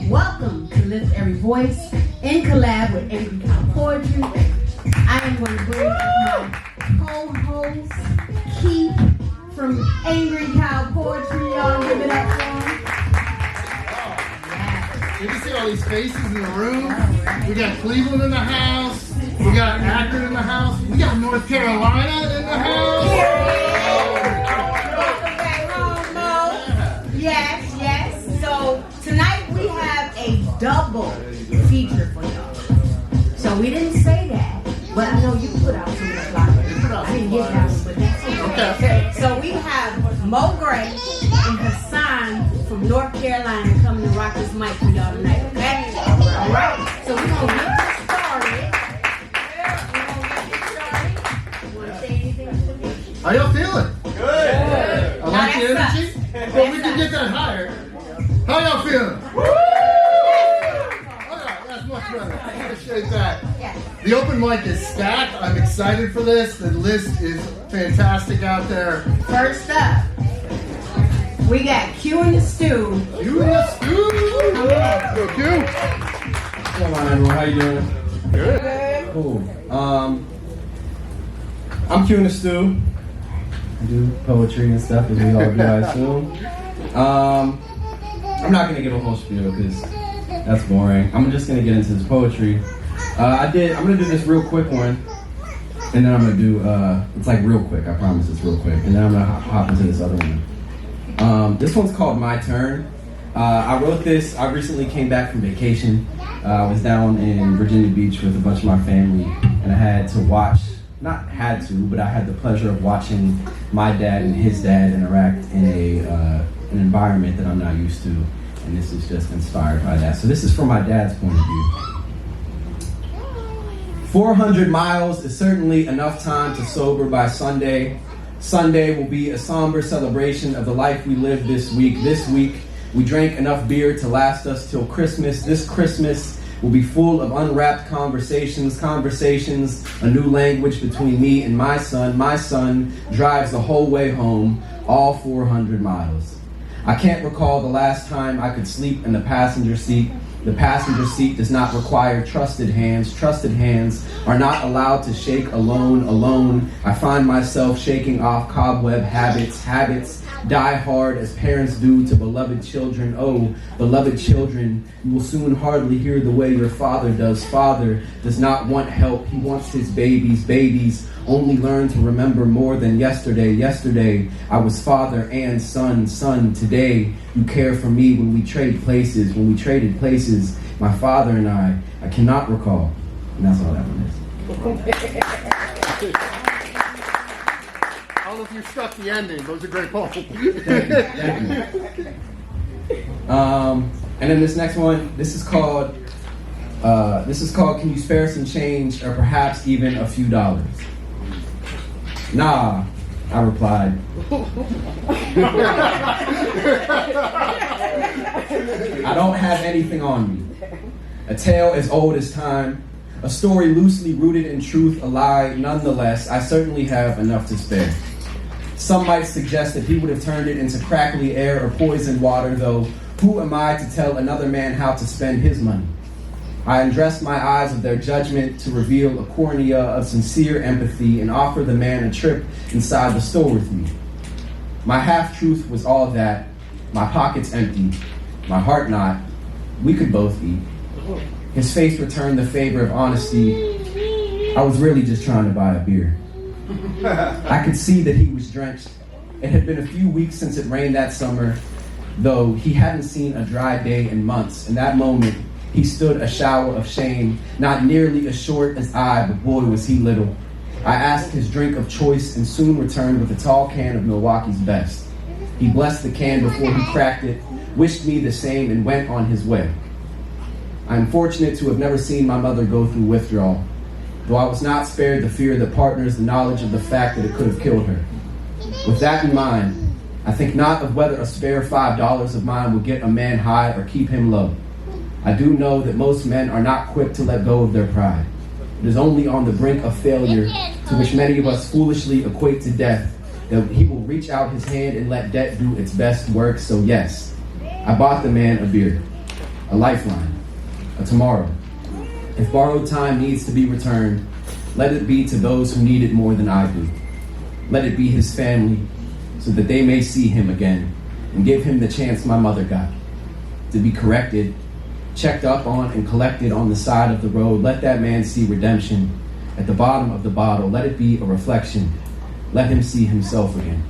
Welcome to Lift Every Voice in collab with Angry Cow Poetry. I am going to bring up my co-host, Keith from Angry Cow Poetry. Y'all give it up for him. You can see all these faces in the room. We got Cleveland in the house. We got Akron in the house. We got North Carolina in the house. Welcome back home, Mo. Yes. So tonight we have a double feature for y'all. So we didn't say that, but I know you put out some of the flyers. I didn't get that one, but that's okay. So we have Mo Gray and Hausson from North Carolina coming to rock this mic for y'all tonight, okay? All right. So we're going to get this started. You want to say anything? How y'all feeling? Good. I like the energy. But we can get that higher. How y'all feeling? Woo! Alright, that's much better. I appreciate that. The open mic is stacked. I'm excited for this. The list is fantastic out there. First up, we got Q in the stew. Q in the stew! Go Q! Come on, everyone. How you doing? Good. Cool. I'm Q in the stew. I do poetry and stuff, as we all do, I assume. I'm not gonna give a whole spiel because that's boring. I'm just gonna get into this poetry. I'm gonna do this real quick one, and then I'm gonna do it's like real quick. I promise it's real quick, and then I'm gonna hop into this other one. This one's called My Turn. I wrote this. I recently came back from vacation. I was down in Virginia Beach with a bunch of my family, and I had to watch. Not had to, but I had the pleasure of watching my dad and his dad interact in an environment that I'm not used to, and this is just inspired by that. So this is from my dad's point of view. 400 miles is certainly enough time to sober by Sunday. Sunday will be a somber celebration of the life we lived this week. This week, we drank enough beer to last us till Christmas. This Christmas will be full of unwrapped conversations, a new language between me and my son. My son drives the whole way home, all 400 miles. I can't recall the last time I could sleep in the passenger seat. The passenger seat does not require trusted hands. Trusted hands are not allowed to shake alone. I find myself shaking off cobweb habits die hard as parents do to beloved children. Oh, beloved children, you will soon hardly hear the way your father does. Father does not want help. He wants his babies. Babies only learn to remember more than yesterday. Yesterday, I was father and son. Son, today, you care for me when we traded places. My father and I cannot recall. And that's all that one is. I don't know if you struck the ending, but it was a great poem. Thank you. And then this next one, this is called Can You Spare Some Change or Perhaps Even a Few Dollars? Nah, I replied. I don't have anything on me. A tale as old as time, a story loosely rooted in truth, a lie. Nonetheless, I certainly have enough to spare. Some might suggest that he would have turned it into crackly air or poisoned water, though who am I to tell another man how to spend his money? I undressed my eyes of their judgment to reveal a cornea of sincere empathy and offer the man a trip inside the store with me. My half-truth was all that, my pockets empty, my heart not. We could both eat. His face returned the favor of honesty. I was really just trying to buy a beer. I could see that he was drenched. It had been a few weeks since it rained that summer, though he hadn't seen a dry day in months. In that moment, he stood a shower of shame, not nearly as short as I, but boy was he little. I asked his drink of choice and soon returned with a tall can of Milwaukee's Best. He blessed the can before he cracked it, wished me the same, and went on his way. I am fortunate to have never seen my mother go through withdrawal, though I was not spared the fear that partners the knowledge of the fact that it could have killed her. With that in mind, I think not of whether a spare $5 of mine will get a man high or keep him low. I do know that most men are not quick to let go of their pride. It is only on the brink of failure, to which many of us foolishly equate to death, that he will reach out his hand and let debt do its best work. So yes, I bought the man a beer. a lifeline, a tomorrow. If borrowed time needs to be returned, let it be to those who need it more than I do. Let it be his family, so that they may see him again and give him the chance my mother got, to be corrected, checked up on, and collected on the side of the road. Let that man see redemption at the bottom of the bottle. Let it be a reflection. Let him see himself again.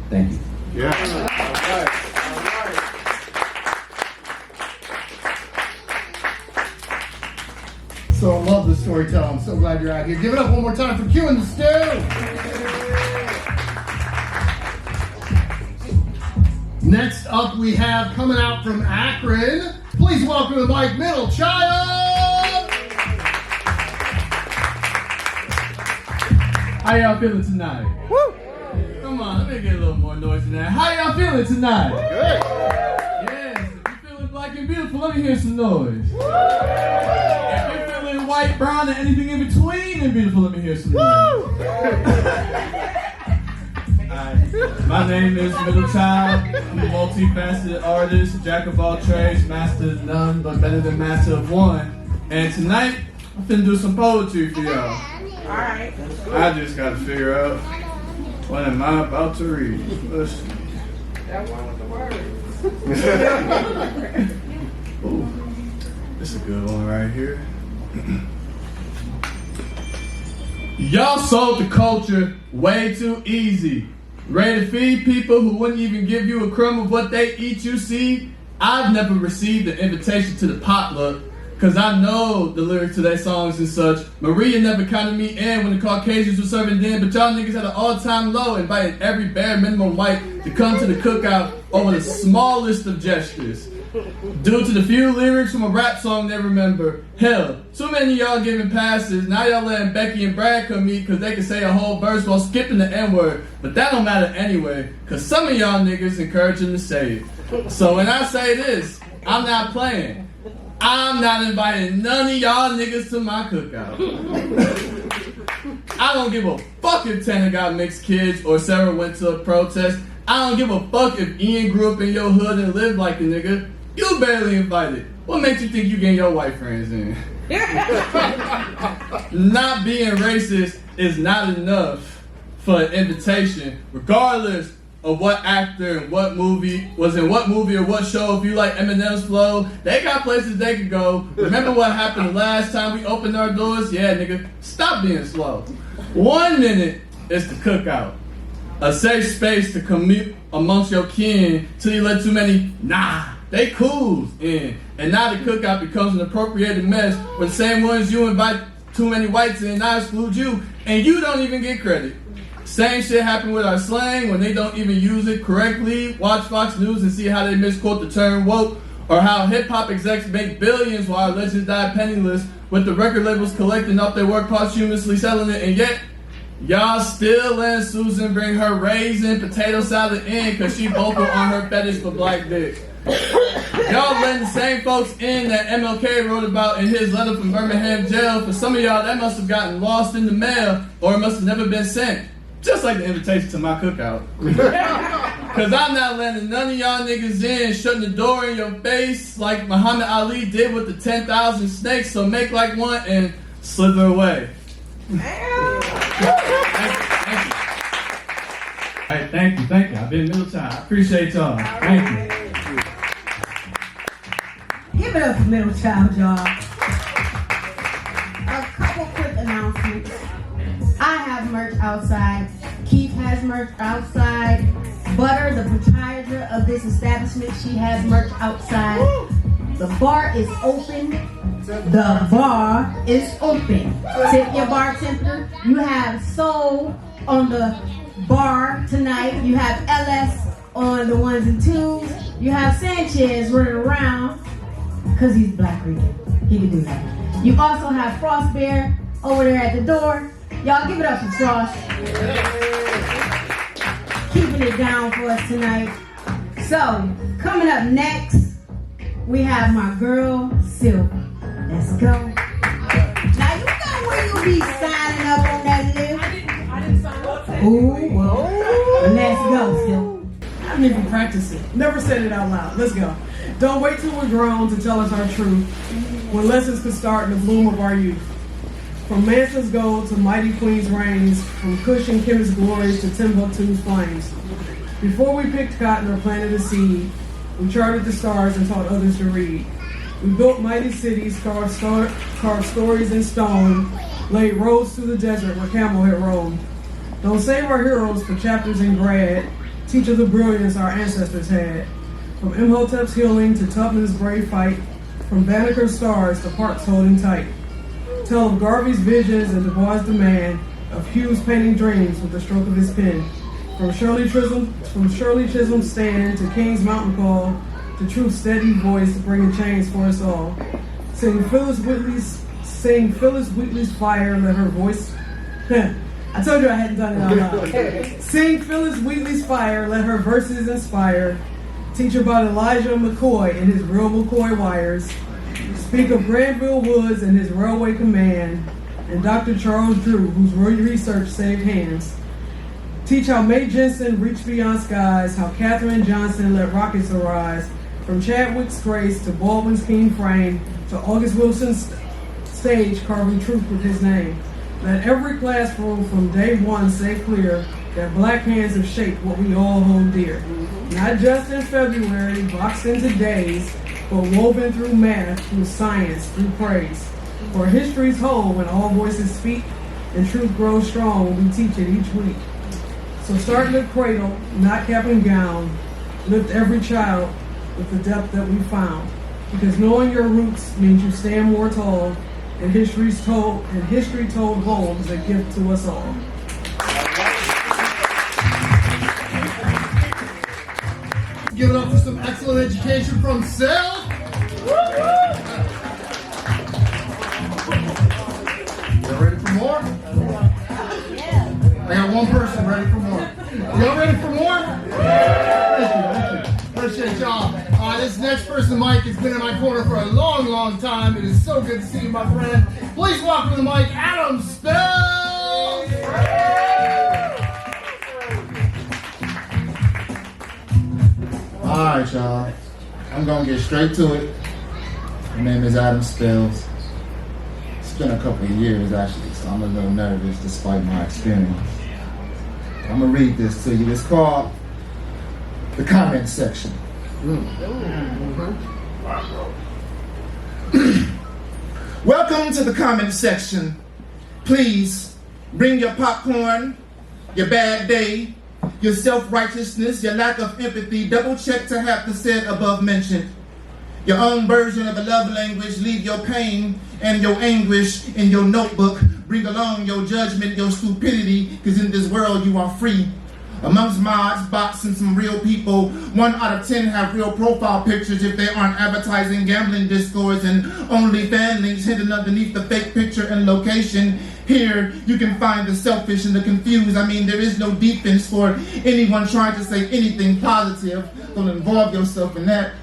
Thank you. Yeah. So I love the storytelling. I'm so glad you're out here. Give it up one more time for Q and the Stew. Next up, we have coming out from Akron. Please welcome the mic, Middle Child. How y'all feeling tonight? Woo! Come on, let me get a little more noise than that. How y'all feeling tonight? Good. Yes, if you're feeling black and beautiful, let me hear some noise. If you're feeling white, brown, and anything in between and beautiful, let me hear some noise. My name is Middle Child. I'm a multifaceted artist, jack of all trades, master of none, but better than master of one. And tonight, I'm finna do some poetry for y'all. Alright. I just gotta figure out what am I about to read. Let's see. That one with the words. Ooh, this is a good one right here. Y'all sold the culture way too easy. Ready to feed people who wouldn't even give you a crumb of what they eat, you see? I've never received an invitation to the potluck, cause I know the lyrics to their songs and such. Maria never counted me in when the Caucasians were serving then, but y'all niggas had an all-time low, invited every bare minimum white to come to the cookout over the smallest of gestures. Due to the few lyrics from a rap song they remember. Hell, too many of y'all giving passes. Now y'all letting Becky and Brad come meet cause they can say a whole verse while skipping the N-word. But that don't matter anyway, cause some of y'all niggas encourage them to say it. So when I say this, I'm not playing. I'm not inviting none of y'all niggas to my cookout. I don't give a fuck if Tanner got mixed kids or Sarah went to a protest. I don't give a fuck if Ian grew up in your hood and lived like a nigga. You barely invited. What makes you think you getting your white friends in? Not being racist is not enough for an invitation, regardless of what actor and what movie was in what movie or what show. If you like Eminem's flow, they got places they could go. Remember what happened the last time we opened our doors? Yeah, nigga, stop being slow. 1 minute is the cookout. A safe space to commute amongst your kin till you let too many, they cools in. And now the cookout becomes an appropriated mess where the same ones you invite too many whites in, I exclude you, and you don't even get credit. Same shit happened with our slang when they don't even use it correctly. Watch Fox News and see how they misquote the term woke, or how hip-hop execs make billions while our legends die penniless, with the record labels collecting up their work posthumously selling it, and yet y'all still letting Susan bring her raisin potato salad in cause she vocal on her fetish for black dick. Y'all letting the same folks in that MLK wrote about in his letter from Birmingham jail. For some of y'all, that must have gotten lost in the mail, or it must have never been sent. Just like the invitation to my cookout. Cause I'm not letting none of y'all niggas in, shutting the door in your face like Muhammad Ali did with the 10,000 snakes, so make like one and slither away. Thank you. I've been Middle Child. I appreciate y'all. Thank you. Give it up for Middle Child, y'all. A couple quick announcements. I have merch outside. Keith has merch outside. Butter, the proprietor of this establishment, she has merch outside. The bar is open. The bar is open. Tip your bartender. You have Soul on the bar tonight. You have LS on the ones and twos. You have Sanches running around because he's Black Rican. He can do that. You also have Frost Bear over there at the door. Y'all give it up for Frost. Keeping it down for us tonight. So, coming up next, we have my girl, Sylk. Let's go. Now, you know where you be signing up on that list. I didn't sign up. Ooh, well, let's go, Sylk. I've never practiced it. Never said it out loud. Let's go. Don't wait till we're grown to tell us our truth, when lessons could start in the bloom of our youth. From Manson's gold to mighty Queen's reigns, from Kush and Kemet's glories to Timbuktu's flames. Before we picked cotton or planted a seed, we charted the stars and taught others to read. We built mighty cities, carved stories in stone, laid roads through the desert where camel had roamed. Don't save our heroes for chapters in grad, teach of the brilliance our ancestors had. From Imhotep's healing to Tubman's brave fight, from Banneker's stars to Park's holding tight. Tell of Garvey's visions and Du Bois' demand, of Hughes painting dreams with the stroke of his pen. From Shirley Chisholm's stand to King's mountain call, to Truth's steady voice bringing change for us all. Sing Phyllis Wheatley's fire, let her voice. I told you I hadn't done it out loud. Sing Phyllis Wheatley's fire, let her verses inspire. Teach about Elijah McCoy and his real McCoy wires. Speak of Granville Woods and his railway command, and Dr. Charles Drew, whose research saved hands. Teach how Mae Jensen reached beyond skies, how Katherine Johnson let rockets arise, from Chadwick's grace to Baldwin's keen frame, to August Wilson's stage carving truth with his name. Let every classroom from day one say clear that black hands have shaped what we all hold dear. Not just in February, boxed into days, but woven through math, through science, through praise. For history's whole when all voices speak, and truth grows strong when we teach it each week. So start in the cradle, not cap and gown, lift every child with the depth that we found. Because knowing your roots means you stand more tall, and history told whole is a gift to us all. Give it up for some excellent education from Sylk. Y'all ready for more? I got one person ready for more. Y'all ready for more? Thank you. Appreciate y'all. This next person, Mike, has been in my corner for a long, long time. It is so good to see you, my friend. Please welcome to the mic, Adam Spells. All right, y'all. I'm gonna get straight to it. My name is Adam Spells. It's been a couple of years, actually, so I'm a little nervous despite my experience. I'm gonna read this to you. It's called the comment section. Welcome to the comment section. Please bring your popcorn, your bad day, your self-righteousness, your lack of empathy. Double check to have the said above mentioned. Your own version of a love language. Leave your pain and your anguish in your notebook. Bring along your judgment, your stupidity, because in this world you are free. Amongst mods, bots, and some real people, 1 out of 10 have real profile pictures if they aren't advertising gambling discords and only fan links hidden underneath the fake picture and location. Here, you can find the selfish and the confused. I mean, there is no defense for anyone trying to say anything positive. Don't involve yourself in that.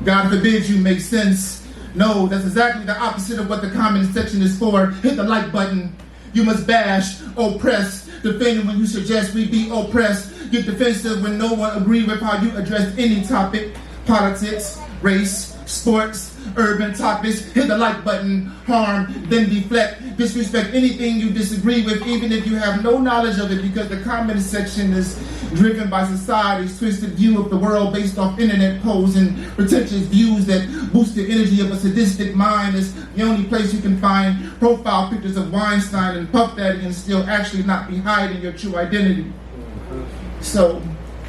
God forbid you make sense. No, that's exactly the opposite of what the comment section is for. Hit the like button. You must bash, oppress, defend when you suggest we be oppressed. Get defensive when no one agree with how you address any topic. Politics, race, sports, urban topics. Hit the like button. Harm, then deflect. Disrespect anything you disagree with, even if you have no knowledge of it, because the comment section is driven by society's twisted view of the world based off internet posts and pretentious views that boost the energy of a sadistic mind. Is the only place you can find profile pictures of Weinstein and Puff Daddy and still actually not be hiding your true identity. So,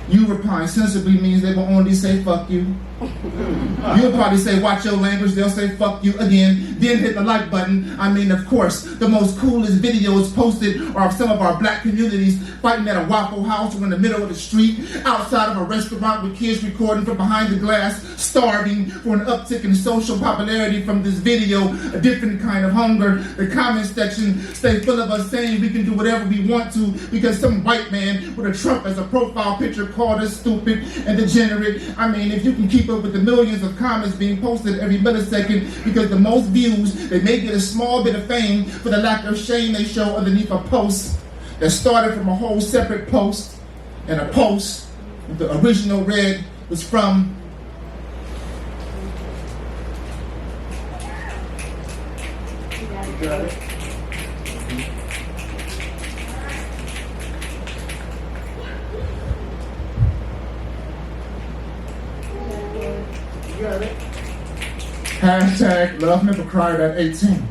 you replying sensibly means they will only say fuck you. You'll probably say watch your language, they'll say fuck you again, then hit the like button. I mean, of course, the most coolest videos posted are of some of our black communities fighting at a Waffle House or in the middle of the street, outside of a restaurant with kids recording from behind the glass, starving for an uptick in social popularity from this video, a different kind of hunger. The comment section stay full of us saying we can do whatever we want to because some white man with a Trump as a profile picture called us stupid and degenerate. I mean, if you can keep up with the millions of comments being posted every millisecond, because the most views, they may get a small bit of fame for the lack of shame they show underneath a post that started from a whole separate post, and a post the original read was from Hashtag love never cried at 18.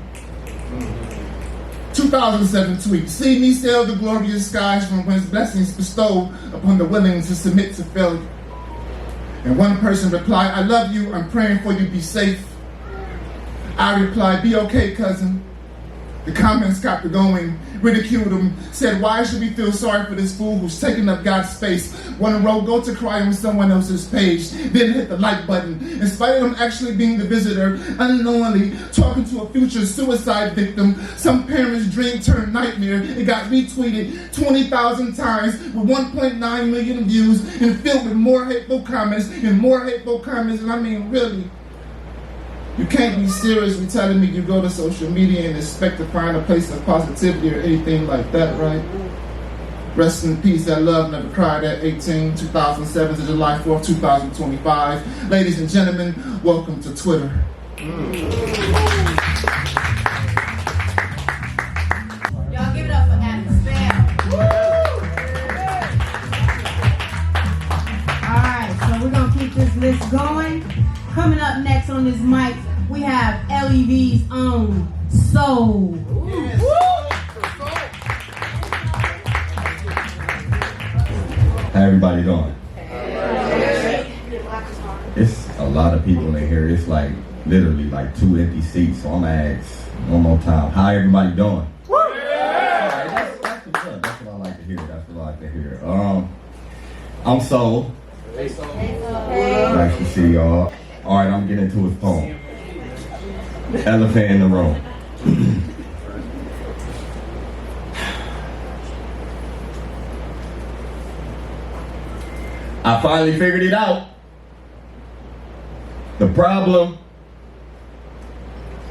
2007 tweet. See me sail the glorious skies from whence blessings bestowed upon the willing to submit to failure. And one person replied, I love you, I'm praying for you, be safe. I replied, be okay, cousin. The comments got to going, ridiculed him, said, why should we feel sorry for this fool who's taking up God's space? One wrote, go to cry on someone else's page, then hit the like button. In spite of him actually being the visitor, unknowingly talking to a future suicide victim, some parents' dream turned nightmare. It got retweeted 20,000 times with 1.9 million views and filled with more hateful comments and more hateful comments. And I mean, really? You can't be seriously telling me you go to social media and expect to find a place of positivity or anything like that, right? Rest in peace, that love never cried at 18, 2007 to July 4th, 2025. Ladies and gentlemen, welcome to Twitter. Y'all give it up for Adam Spell. Alright, so we're going to keep this list going. Coming up next on this mic, we have LEV's own Soul. How everybody doing? It's a lot of people in here. It's like literally like 2 empty seats. So I'm gonna ask one more time. How everybody doing? That's what I like to hear. That's what I like to hear. I'm Soul. Nice to see y'all. All right, I'm getting into his poem. Elephant in the room. I finally figured it out. The problem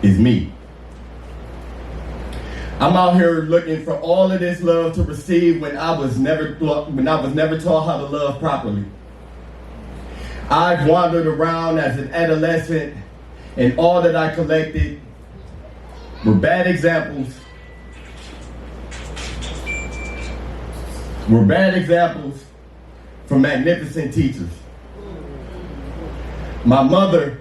is me. I'm out here looking for all of this love to receive when I was never taught how to love properly. I've wandered around as an adolescent, and all that I collected were bad examples. From magnificent teachers. My mother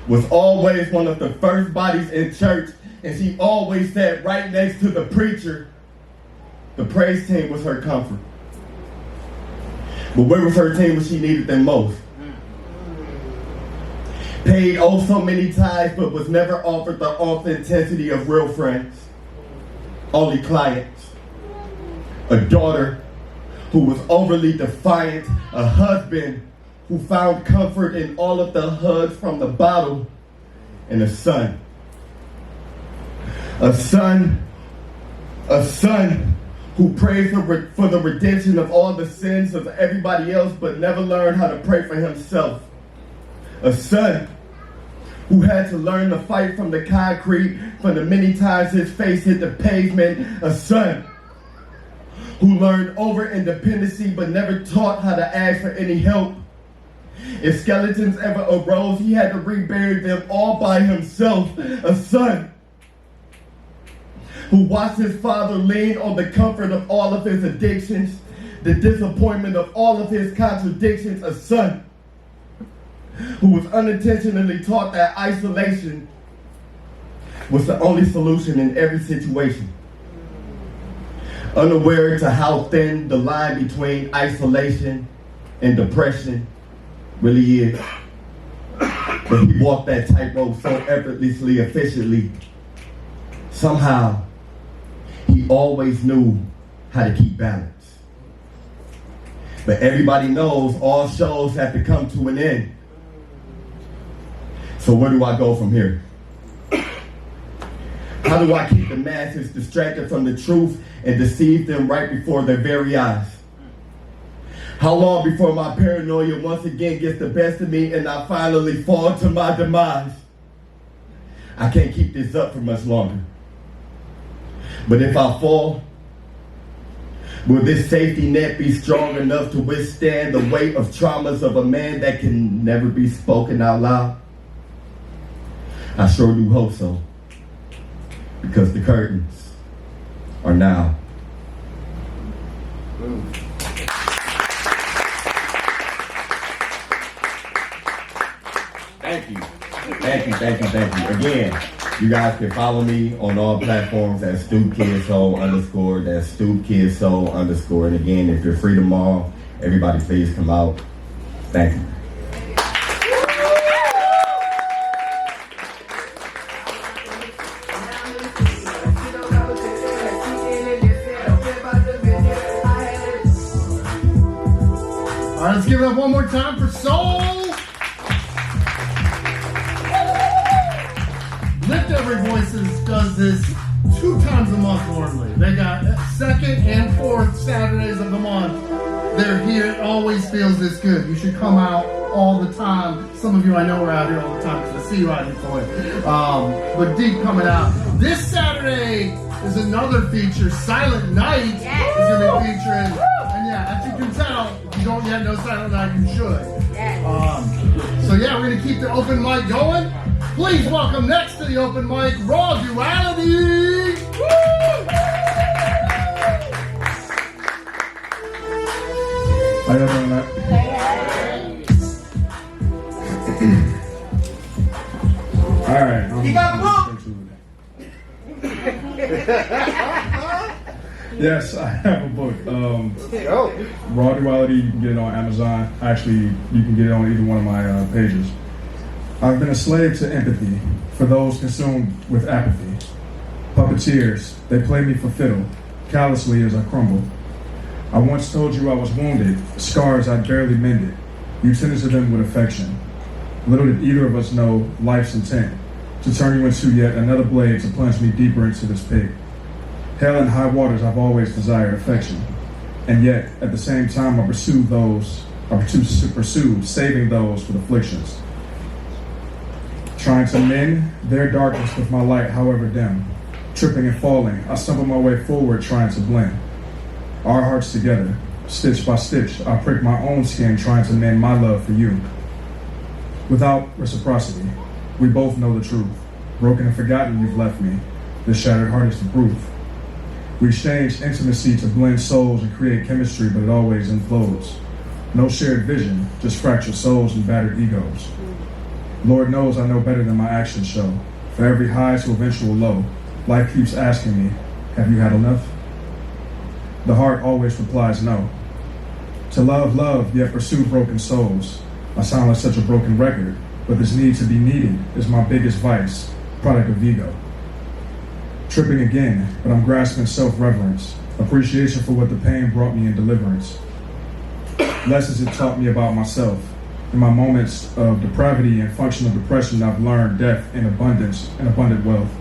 was always one of the first bodies in church, and she always sat right next to the preacher. The praise team was her comfort. But where was her team when she needed them most? Paid oh so many times, but was never offered the authenticity of real friends. Only clients. A daughter who was overly defiant. A husband who found comfort in all of the hugs from the bottle. And a son. A son who prayed for the redemption of all the sins of everybody else, but never learned how to pray for himself. A son who had to learn to fight from the concrete, from the many times his face hit the pavement. A son who learned over independency, but never taught how to ask for any help. If skeletons ever arose, he had to rebury them all by himself. A son who watched his father lean on the comfort of all of his addictions, the disappointment of all of his contradictions. A son who was unintentionally taught that isolation was the only solution in every situation. Unaware to how thin the line between isolation and depression really is. But he walked that tightrope so effortlessly, efficiently. Somehow, he always knew how to keep balance. But everybody knows all shows have to come to an end. So where do I go from here? How do I keep the masses distracted from the truth and deceive them right before their very eyes? How long before my paranoia once again gets the best of me and I finally fall to my demise? I can't keep this up for much longer. But if I fall, will this safety net be strong enough to withstand the weight of traumas of a man that can never be spoken out loud? I sure do hope so. because the curtains are now. Thank you. Again, you guys can follow me on all platforms at StoopKidSoul_. That's StoopKidSoul_. And again, if you're free tomorrow, everybody please come out. Thank you. All right, let's give it up one more time for Soul. Lift Every Voices does this 2 times a month normally. They got second and fourth Saturdays of the month. They're here. It always feels this good. You should come out all the time. Some of you I know are out here all the time because I see you out here for it. But Deep coming out. This Saturday is another feature. Silent Night is going to be featuring. And yeah, as you can tell, if you don't yet know Silent Night, you should. So yeah, we're going to keep the open mic going. Please welcome next to the open mic, Raw Duality! How y'all doing that? All right. He got Yes, I have a book. Raw Duality, you can get it on Amazon. Actually, you can get it on either one of my pages. I've been a slave to empathy for those consumed with apathy. Puppeteers, they play me for fiddle, callously as I crumble. I once told you I was wounded, scars I'd barely mended. You tended to them with affection. Little did either of us know life's intent, to turn you into yet another blade to plunge me deeper into this pit. Hell and high waters I've always desired affection. And yet, at the same time, I pursue saving those with afflictions. Trying to mend their darkness with my light, however dim. Tripping and falling, I stumble my way forward trying to blend. Our hearts together, stitch by stitch, I prick my own skin trying to mend my love for you. Without reciprocity, we both know the truth. Broken and forgotten, you've left me. This shattered heart is the proof. We exchange intimacy to blend souls and create chemistry, but it always implodes. No shared vision, just fractured souls and battered egos. Lord knows I know better than my actions show. For every high to eventual low, life keeps asking me, have you had enough? The heart always replies no. To love, yet pursue broken souls. I sound like such a broken record, but this need to be needed is my biggest vice, product of ego. Tripping again, but I'm grasping self-reverence, appreciation for what the pain brought me in deliverance. Lessons it taught me about myself. In my moments of depravity and functional depression, I've learned depth in abundance and abundant wealth.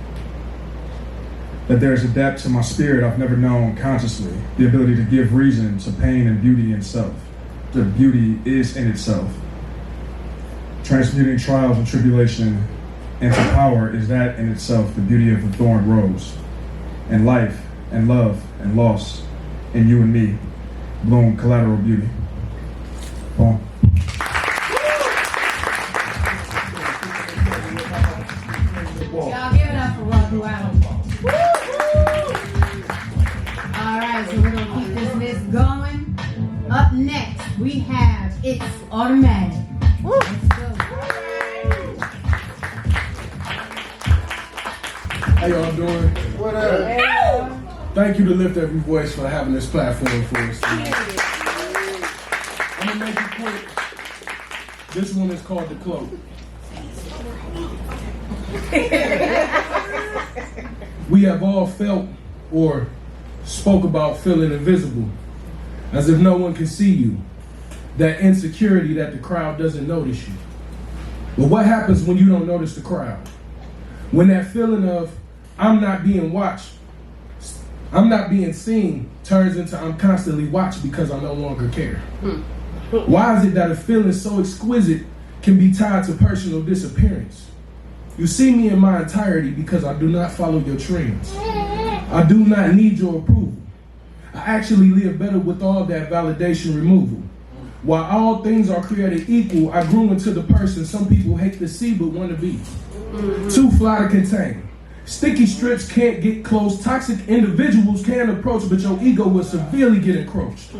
That there is a depth to my spirit I've never known consciously, the ability to give reason to pain and beauty in self. The beauty is in itself. Transmuting trials and tribulation into power is that in itself the beauty of the thorn rose. And life and love and loss in you and me bloom collateral beauty. Boom. Y'all give it up for Raw Duality. Alright, so we're gonna keep this list going. Up next, we have It's Automatic. Let's go. How y'all doing? What up? Thank you to Lift Every Voice for having this platform for us tonight. I'm gonna make it quick. This one is called The Cloak. We have all felt or spoke about feeling invisible, as if no one can see you. That insecurity that the crowd doesn't notice you. But what happens when you don't notice the crowd? When that feeling of I'm not being watched, I'm not being seen, turns into I'm constantly watched because I no longer care. Why is it that a feeling so exquisite can be tied to personal disappearance? You see me in my entirety because I do not follow your trends. I do not need your approval. I actually live better with all that validation removal. While all things are created equal, I grew into the person some people hate to see but want to be. Too fly to contain. Sticky strips can't get close. Toxic individuals can approach, but your ego will severely get encroached.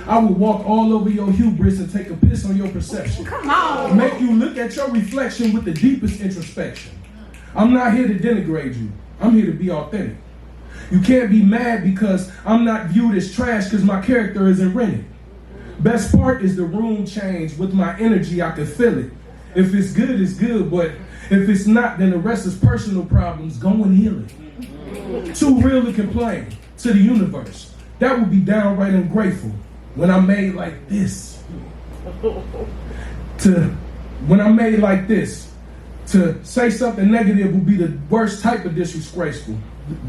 I will walk all over your hubris and take a piss on your perception. Come on. Make you look at your reflection with the deepest introspection. I'm not here to denigrate you. I'm here to be authentic. You can't be mad because I'm not viewed as trash because my character isn't rented. Best part is the room change. With my energy, I can feel it. If it's good, it's good, but if it's not, then the rest is personal problems. Go and heal it. Too real to complain to the universe. That would be downright ungrateful when I'm made like this. When I'm made like this, to say something negative would be the worst type of disgraceful.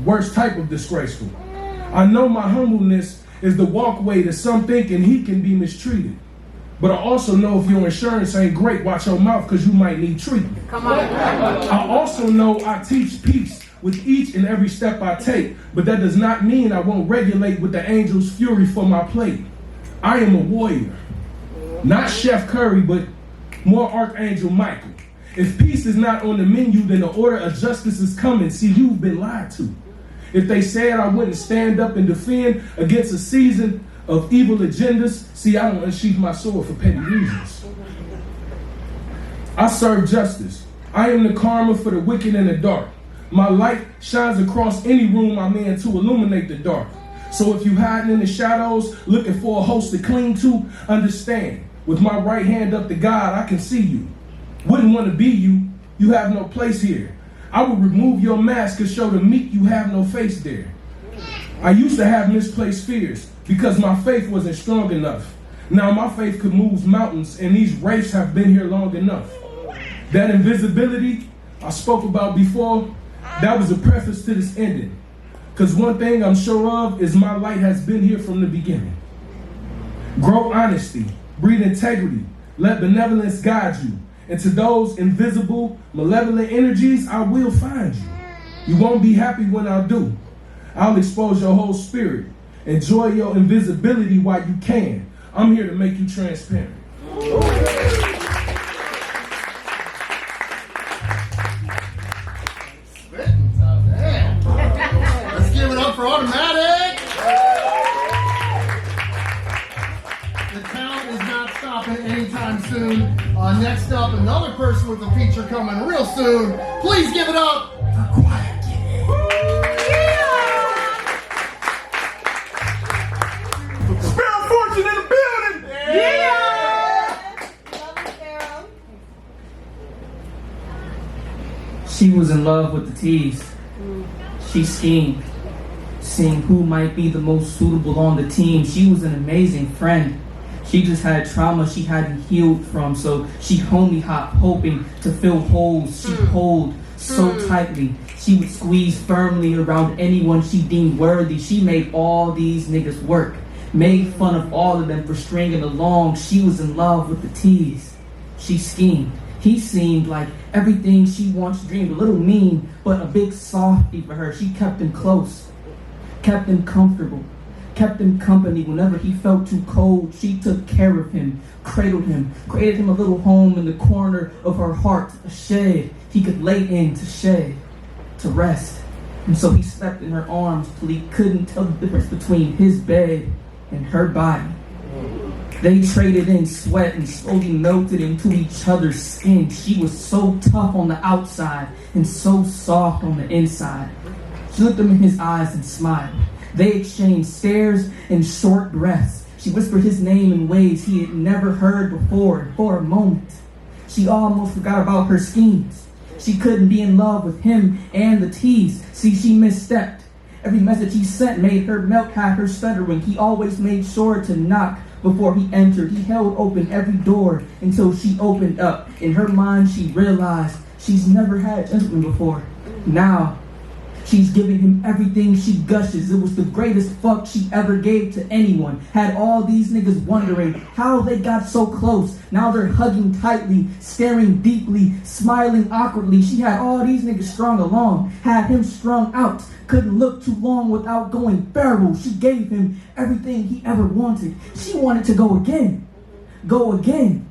Worst type of disgraceful. I know my humbleness is the walkway to some thinking he can be mistreated. But I also know if your insurance ain't great, watch your mouth because you might need treatment. Come on. I also know I teach peace with each and every step I take, but that does not mean I won't regulate with the angel's fury for my plate. I am a warrior. Not Chef Curry, but more Archangel Michael. If peace is not on the menu, then the order of justice is coming. See, you've been lied to. If they said I wouldn't stand up and defend against a season of evil agendas, see, I don't unsheath my sword for petty reasons. I serve justice. I am the karma for the wicked and the dark. My light shines across any room I'm in to illuminate the dark. So if you hiding in the shadows, looking for a host to cling to, understand, with my right hand up to God, I can see you. Wouldn't want to be you, you have no place here. I will remove your mask and show the meek you have no face there. I used to have misplaced fears because my faith wasn't strong enough. Now my faith could move mountains and these wraiths have been here long enough. That invisibility I spoke about before, that was a preface to this ending. Because one thing I'm sure of is my light has been here from the beginning. Grow honesty, breed integrity, let benevolence guide you. And to those invisible, malevolent energies, I will find you. You won't be happy when I do. I'll expose your whole spirit. Enjoy your invisibility while you can. I'm here to make you transparent. Let's give it up for Automatik. The count is not stopping anytime soon. Next up, another person with a feature coming real soon. Please give it up for QuietKid. Spirit Fortune in the building! She was in love with the tease. She schemed, seeing who might be the most suitable on the team. She was an amazing friend. She just had trauma she hadn't healed from, so she homie hopped, hoping to fill holes. She pulled so tightly. She would squeeze firmly around anyone she deemed worthy. She made all these niggas work, made fun of all of them for stringing along. She was in love with the tease. She schemed. He seemed like everything she once dreamed, a little mean, but a big softy for her. She kept him close, kept him comfortable, kept him company whenever he felt too cold. She took care of him, cradled him, created him a little home in the corner of her heart, a shed he could lay in to shed, to rest. And so he slept in her arms till he couldn't tell the difference between his bed and her body. They traded in sweat and slowly melted into each other's skin. She was so tough on the outside and so soft on the inside. She looked him in his eyes and smiled. They exchanged stares and short breaths. She whispered his name in ways he had never heard before. For a moment, she almost forgot about her schemes. She couldn't be in love with him and the tease. See, she misstepped. Every message he sent made her melt, had her stuttering. He always made sure to knock before he entered. He held open every door until she opened up. In her mind, she realized she's never had a gentleman before. Now, she's giving him everything. She gushes. It was the greatest fuck she ever gave to anyone. Had all these niggas wondering how they got so close. Now they're hugging tightly, staring deeply, smiling awkwardly. She had all these niggas strung along, had him strung out. Couldn't look too long without going feral. She gave him everything he ever wanted. She wanted to go again. Go again.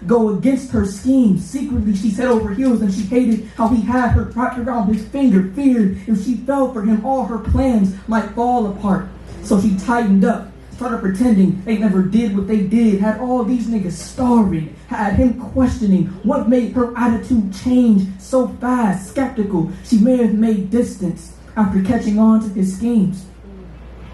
go against her schemes. Secretly, she's head over heels, and she hated how he had her wrapped around his finger, feared if she fell for him, all her plans might fall apart. So she tightened up, started pretending they never did what they did, had all these niggas starving, had him questioning what made her attitude change so fast, skeptical. She may have made distance after catching on to his schemes.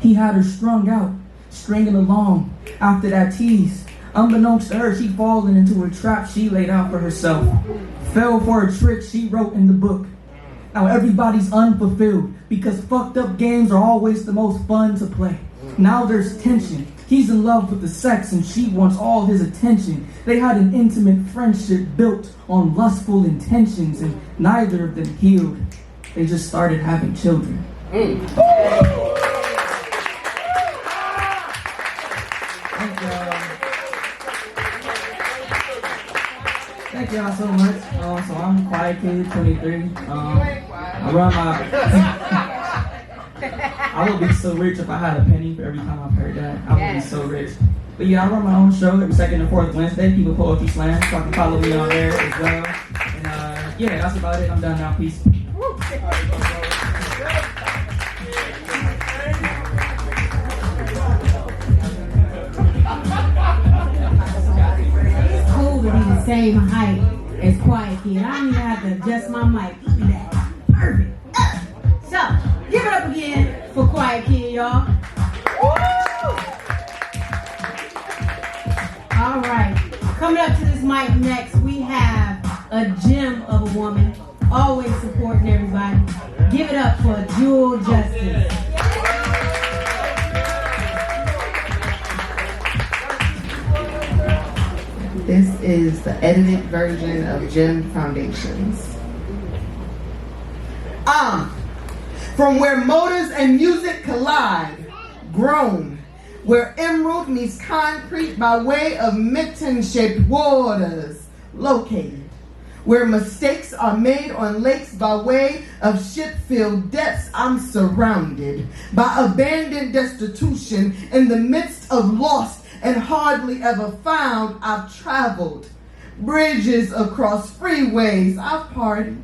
He had her strung out, stringing along after that tease. Unbeknownst to her, she'd fallen into a trap she laid out for herself. Fell for a trick she wrote in the book. Now everybody's unfulfilled because fucked up games are always the most fun to play. Now there's tension. He's in love with the sex and she wants all his attention. They had an intimate friendship built on lustful intentions, and neither of them healed. They just started having children. Thank y'all so much. So I'm QuietKid, 23. I run my... I would be so rich if I had a penny for every time I've heard that. I would be so rich. But yeah, I run my own show every second and fourth Wednesday, People Poetry Slam. So I can follow me on there as well. And yeah, that's about it. I'm done now. Peace. It's cool to be the same height as QuietKid. I don't even have to adjust my mic. Look at that. Perfect. So, give it up again for QuietKid, y'all. Woo! All right. Coming up to this mic next, we have a gem of a woman, always supporting everybody. Give it up for Jewel Justice. This is the edited version of Gem Foundations. From where motors and music collide, grown, where emerald meets concrete by way of mitten-shaped waters, located, where mistakes are made on lakes by way of ship-filled depths, I'm surrounded by abandoned destitution in the midst of lost and hardly ever found. I've traveled bridges across freeways, I've partied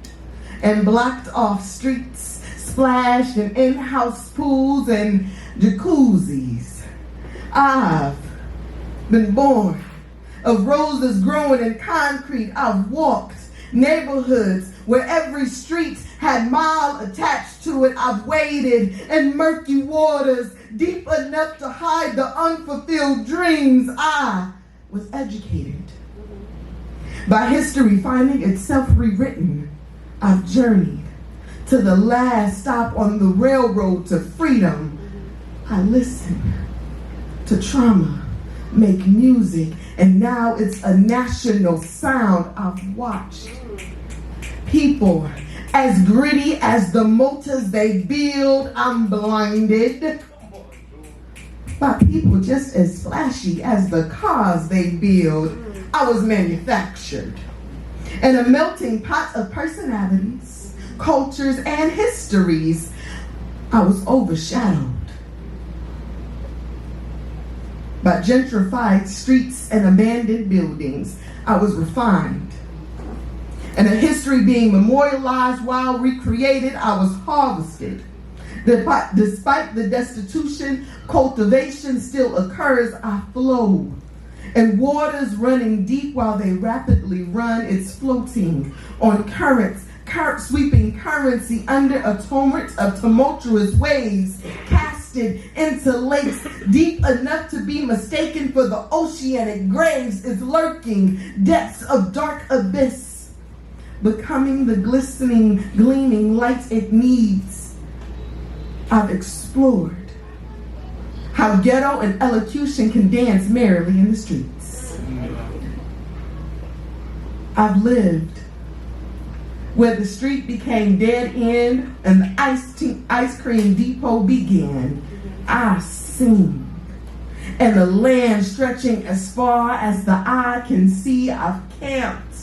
and blocked off streets, splashed in in-house pools and jacuzzis. I've been born of roses growing in concrete. I've walked neighborhoods where every street had mile attached to it. I've waded in murky waters deep enough to hide the unfulfilled dreams. I was educated by history finding itself rewritten. I've journeyed to the last stop on the railroad to freedom. I listen to trauma make music, and now it's a national sound. I've watched people as gritty as the motors they build. I'm blinded by people just as flashy as the cars they build. I was manufactured in a melting pot of personalities, cultures, and histories. I was overshadowed by gentrified streets and abandoned buildings. I was refined. And a history being memorialized while recreated, I was harvested. Despite the destitution, cultivation still occurs. I flow. And waters running deep while they rapidly run, it's floating on currents, sweeping currency under a torrent of tumultuous waves, casted into lakes deep enough to be mistaken for the oceanic graves. It's lurking depths of dark abyss, becoming the glistening, gleaming light it needs. I've explored how ghetto and elocution can dance merrily in the streets. I've lived where the street became dead end and the ice cream depot began. I've seen, and the land stretching as far as the eye can see. I've camped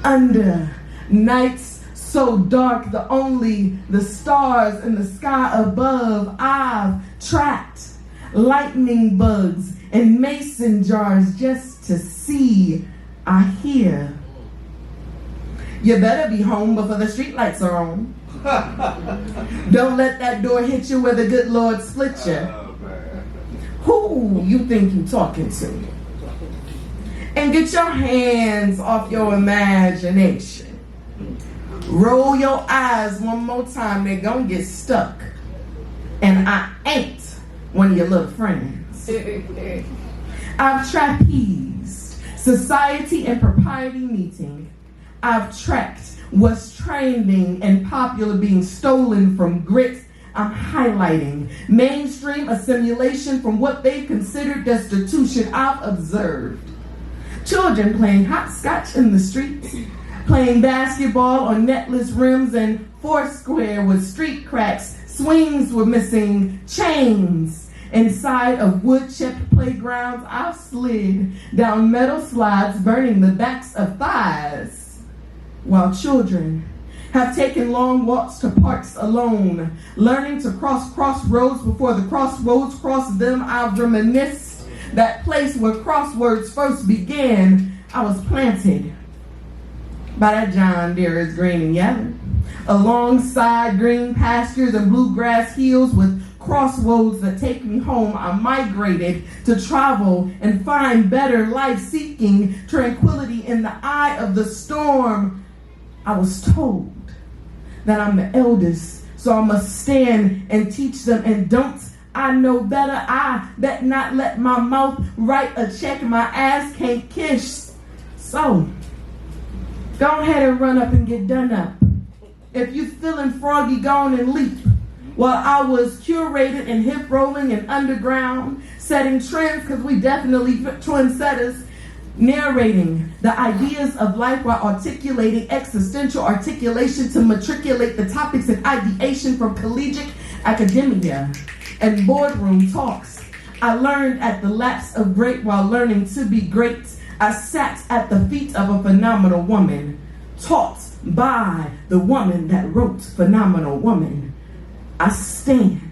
under nights so dark only the stars in the sky above. I've tracked lightning bugs in mason jars just to see I hear. You better be home before the streetlights are on. Don't let that door hit you where the good Lord split you. Who you think you talking to? And get your hands off your imagination. Roll your eyes one more time, they're gonna get stuck. And I ain't one of your little friends. I've trapezed society and propriety meeting. I've tracked what's trending and popular being stolen from grit. I'm highlighting mainstream assimilation from what they've considered destitution. I've observed children playing hopscotch in the streets, playing basketball on netless rims and foursquare with street cracks. Swings were missing, chains. Inside of wood-chipped playgrounds, I've slid down metal slides, burning the backs of thighs, while children have taken long walks to parks alone, learning to cross crossroads before the crossroads crossed them. I've reminisced that place where crosswords first began. I was planted by that John Deere is green and yellow, alongside green pastures and bluegrass hills with crossroads that take me home. I migrated to travel and find better life, seeking tranquility in the eye of the storm. I was told that I'm the eldest, so I must stand and teach them. And don't I know better? I bet not let my mouth write a check my ass can't kiss. So go ahead and run up and get done up. If you feeling froggy, go on and leap. While I was curated and hip rolling and underground, setting trends, because we definitely trendsetters, narrating the ideas of life while articulating existential articulation to matriculate the topics and ideation from collegiate academia and boardroom talks. I learned at the lapse of great while learning to be great. I sat at the feet of a phenomenal woman, taught by the woman that wrote Phenomenal Woman. I stand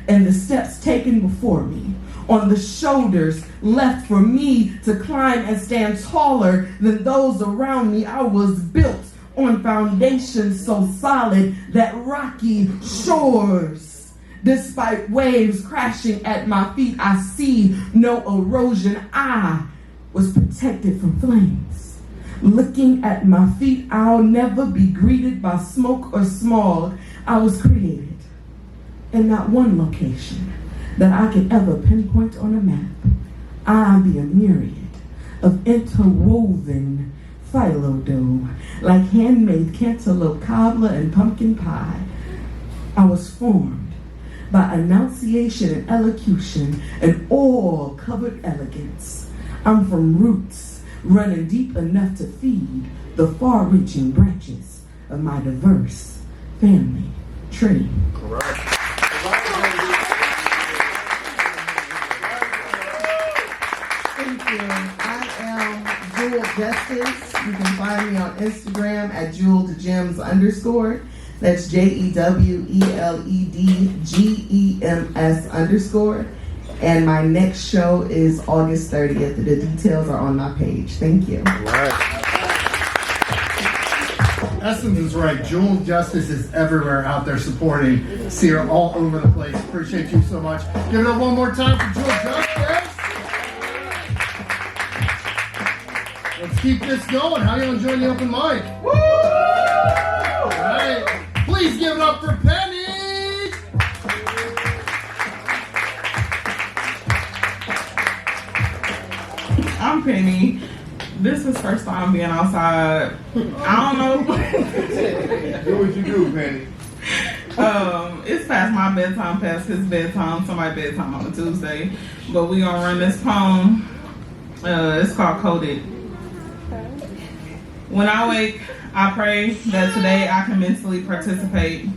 and the steps taken before me, on the shoulders left for me to climb and stand taller than those around me. I was built on foundations so solid that rocky shores, despite waves crashing at my feet, I see no erosion. I was protected from flames. Looking at my feet, I'll never be greeted by smoke or smog. I was created in not one location that I could ever pinpoint on a map. I'll be a myriad of interwoven phyllo dough, like handmade cantaloupe, cobbler, and pumpkin pie. I was formed by enunciation and elocution and oil-covered elegance. I'm from roots running deep enough to feed the far-reaching branches of my diverse family tree. Correct. Thank you. I am Jewel Justice. You can find me on Instagram at JewelledGems_. That's JEWELEDGEMS_. And my next show is August 30th. The details are on my page. Thank you. Essence is right. Jewel Justice is everywhere out there supporting. See her all over the place. Appreciate you so much. Give it up one more time for Jewel Justice. Let's keep this going. How you enjoying the open mic? Woo! All right. Please give it up for Penny. I'm Penny. This is first time being outside. I don't know. Do what you do, Penny. It's past my bedtime, past his bedtime, somebody's bedtime on a Tuesday. But we gonna run this poem. It's called Coded. When I wake, I pray that today I can mentally participate.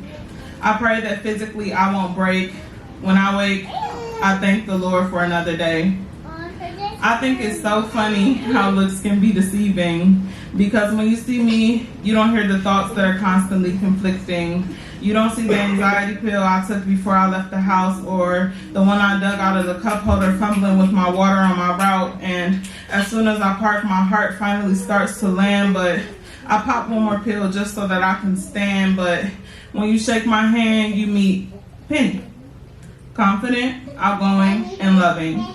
I pray that physically I won't break. When I wake, I thank the Lord for another day. I think it's so funny how looks can be deceiving, because when you see me, you don't hear the thoughts that are constantly conflicting. You don't see the anxiety pill I took before I left the house, or the one I dug out of the cup holder fumbling with my water on my route. And as soon as I park, my heart finally starts to land, but I pop one more pill just so that I can stand. But when you shake my hand, you meet Penny. Confident, outgoing, and loving.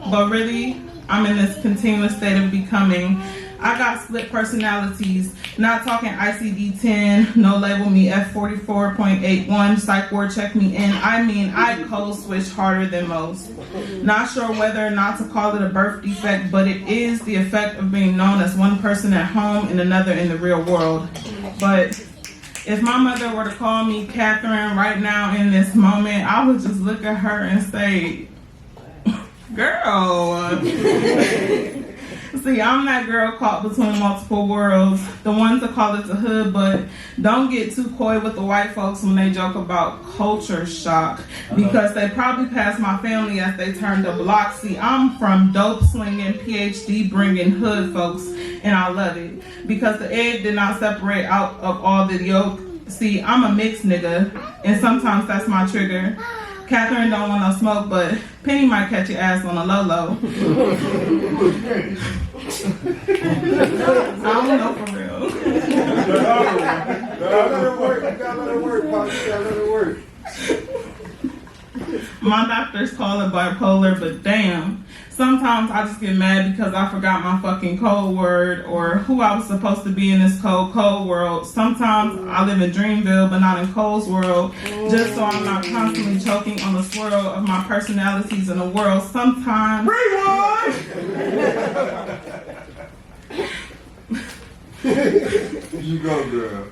But really, I'm in this continuous state of becoming. I got split personalities, not talking ICD-10, no label me F44.81, psych ward check me in. I mean, I code switch harder than most. Not sure whether or not to call it a birth defect, but it is the effect of being known as one person at home and another in the real world. But if my mother were to call me Catherine right now in this moment, I would just look at her and say, girl. See, I'm that girl caught between multiple worlds. The ones that call it the hood, but don't get too coy with the white folks when they joke about culture shock, because they probably passed my family as they turned the block. See, I'm from dope slinging, PhD bringing hood folks, and I love it, because the egg did not separate out of all the yolk. See, I'm a mixed nigga, and sometimes that's my trigger. Catherine don't want no smoke, but Penny might catch your ass on a low-low. I don't know for real. Let her work. My doctors call it bipolar, but damn. Sometimes I just get mad because I forgot my fucking code word or who I was supposed to be in this cold world. Sometimes I live in Dreamville, but not in Cole's world, just so I'm not constantly choking on the swirl of my personalities in the world. Sometimes... Rewind! You go, girl.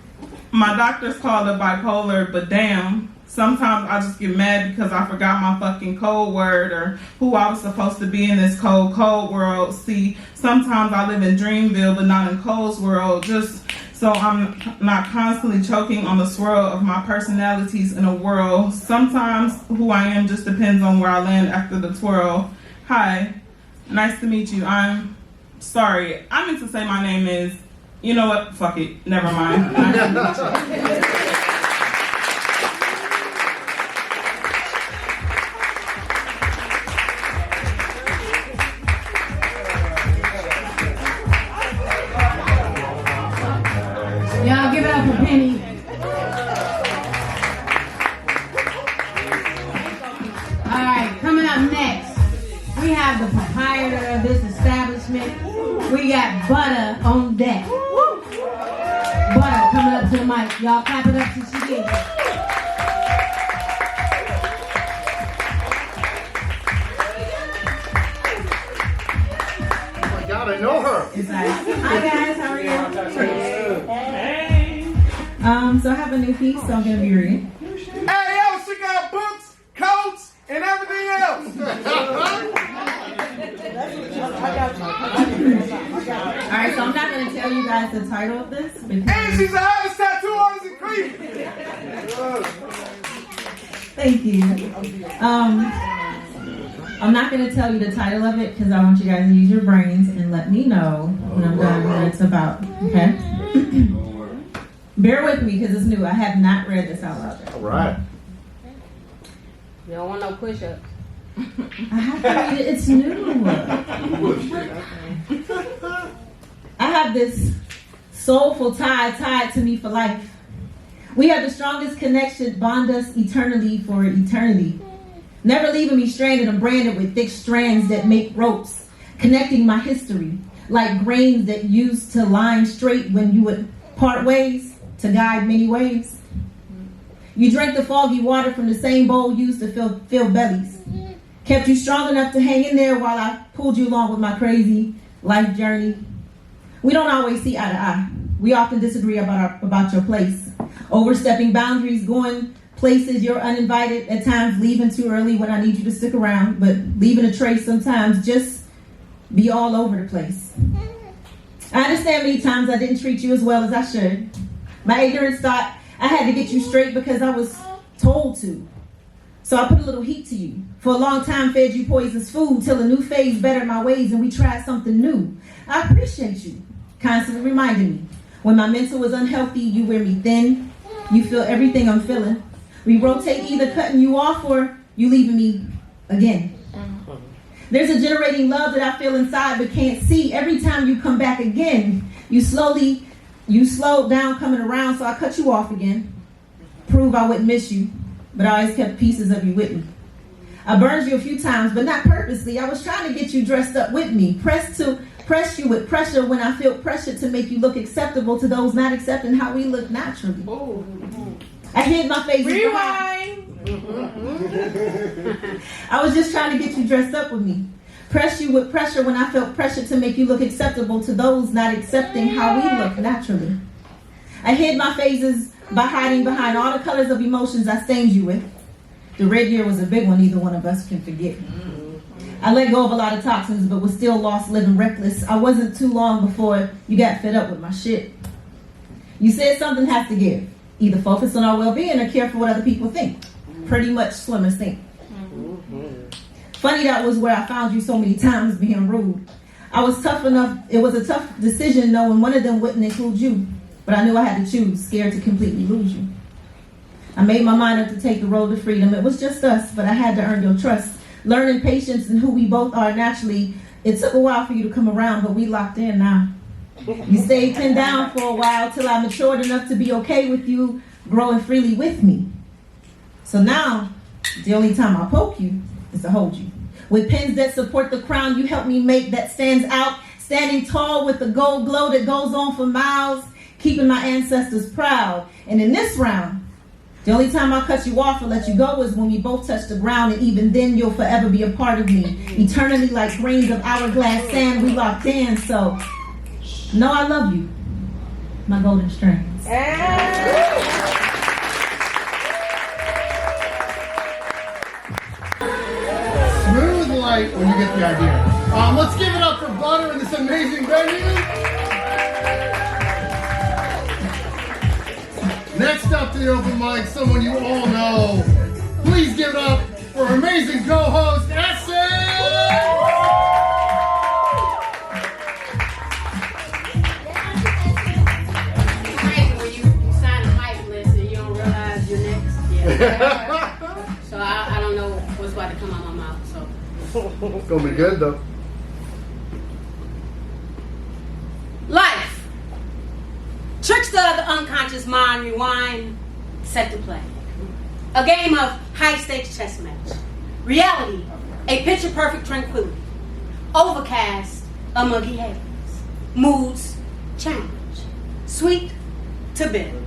My doctors call it bipolar, but damn. Sometimes I just get mad because I forgot my fucking code word or who I was supposed to be in this cold world. See, sometimes I live in Dreamville, but not in Cole's world, just so I'm not constantly choking on the swirl of my personalities in a world. Sometimes who I am just depends on where I land after the twirl. Hi, nice to meet you. I'm sorry. I meant to say my name is, you know what? Fuck it. Never mind. Nice to meet you. Y'all give it up for Penny. All right, coming up next, we have the proprietor of this establishment. We got Butter on deck. Butter coming up to the mic. Y'all clap it up since she did it. Oh my God, I know her. Hi guys, how are you? Hey. So I have a new piece, so I'm gonna be reading. Hey, yo, she got books, coats, and everything else. Alright, so I'm not gonna tell you guys the title of this because And she's the hottest tattoo artist in Cleveland. thank you. I'm not gonna tell you the title of it because I want you guys to use your brains and let me know when I'm done what it's about. Okay? Bear with me because it's new. I have not read this out loud. All right. You don't want no push-ups. I have to read it. It's new. I have this soulful tie tied to me for life. We have the strongest connection, bond us eternally for eternity. Never leaving me stranded and branded with thick strands that make ropes, connecting my history like grains that used to line straight when you would part ways to guide many ways. You drank the foggy water from the same bowl used to fill bellies. Kept you strong enough to hang in there while I pulled you along with my crazy life journey. We don't always see eye to eye. We often disagree about your place. Overstepping boundaries, going places you're uninvited, at times leaving too early when I need you to stick around, but leaving a trace sometimes just be all over the place. I understand many times I didn't treat you as well as I should. My ignorance thought I had to get you straight because I was told to. So I put a little heat to you. For a long time fed you poisonous food till a new phase bettered my ways and we tried something new. I appreciate you, constantly reminding me. When my mental is unhealthy, you wear me thin. You feel everything I'm feeling. We rotate, either cutting you off or you leaving me again. There's a generating love that I feel inside but can't see. Every time you come back again, you slowed down coming around, so I cut you off again. Prove I wouldn't miss you, but I always kept pieces of you with me. I burned you a few times, but not purposely. I was trying to get you dressed up with me. Press you with pressure when I feel pressure to make you look acceptable to those not accepting how we look naturally. Ooh. I hid my face. Rewind. I was just trying to get you dressed up with me. Press you with pressure when I felt pressure to make you look acceptable to those not accepting how we look naturally. I hid my phases by hiding behind all the colors of emotions I stained you with. The red year was a big one neither one of us can forget. I let go of a lot of toxins but was still lost living reckless. I wasn't too long before you got fed up with my shit. You said something has to give. Either focus on our well-being or care for what other people think. Pretty much Slimmer's thing. Funny that was where I found you so many times being rude. I was tough enough. It was a tough decision knowing one of them wouldn't include you. But I knew I had to choose, scared to completely lose you. I made my mind up to take the road to freedom. It was just us, but I had to earn your trust. Learning patience and who we both are naturally. It took a while for you to come around, but we locked in now. You stayed pinned down for a while till I matured enough to be okay with you growing freely with me. So now, the only time I poke you is to hold you. With pins that support the crown you helped me make that stands out, standing tall with the gold glow that goes on for miles, keeping my ancestors proud. And in this round, the only time I cut you off or let you go is when we both touch the ground, and even then you'll forever be a part of me. Eternally like grains of hourglass sand, we locked in, so know I love you, my golden strands. Smooth light when you get the idea. Let's give it up for Butter in this amazing venue. Next up to the open mic, someone you all know. Please give it up for our amazing co-host, Allison! It's crazy when you sign a mic list and you don't realize you're next. Yeah. So I don't know what's about to come out my mouth. So It's gonna be good though. life. Trickster of the unconscious mind, rewind, set to play. A game of high-stakes chess match. Reality, a picture-perfect tranquility. Overcast, a muggy haze. Moods, change. Sweet to bitter.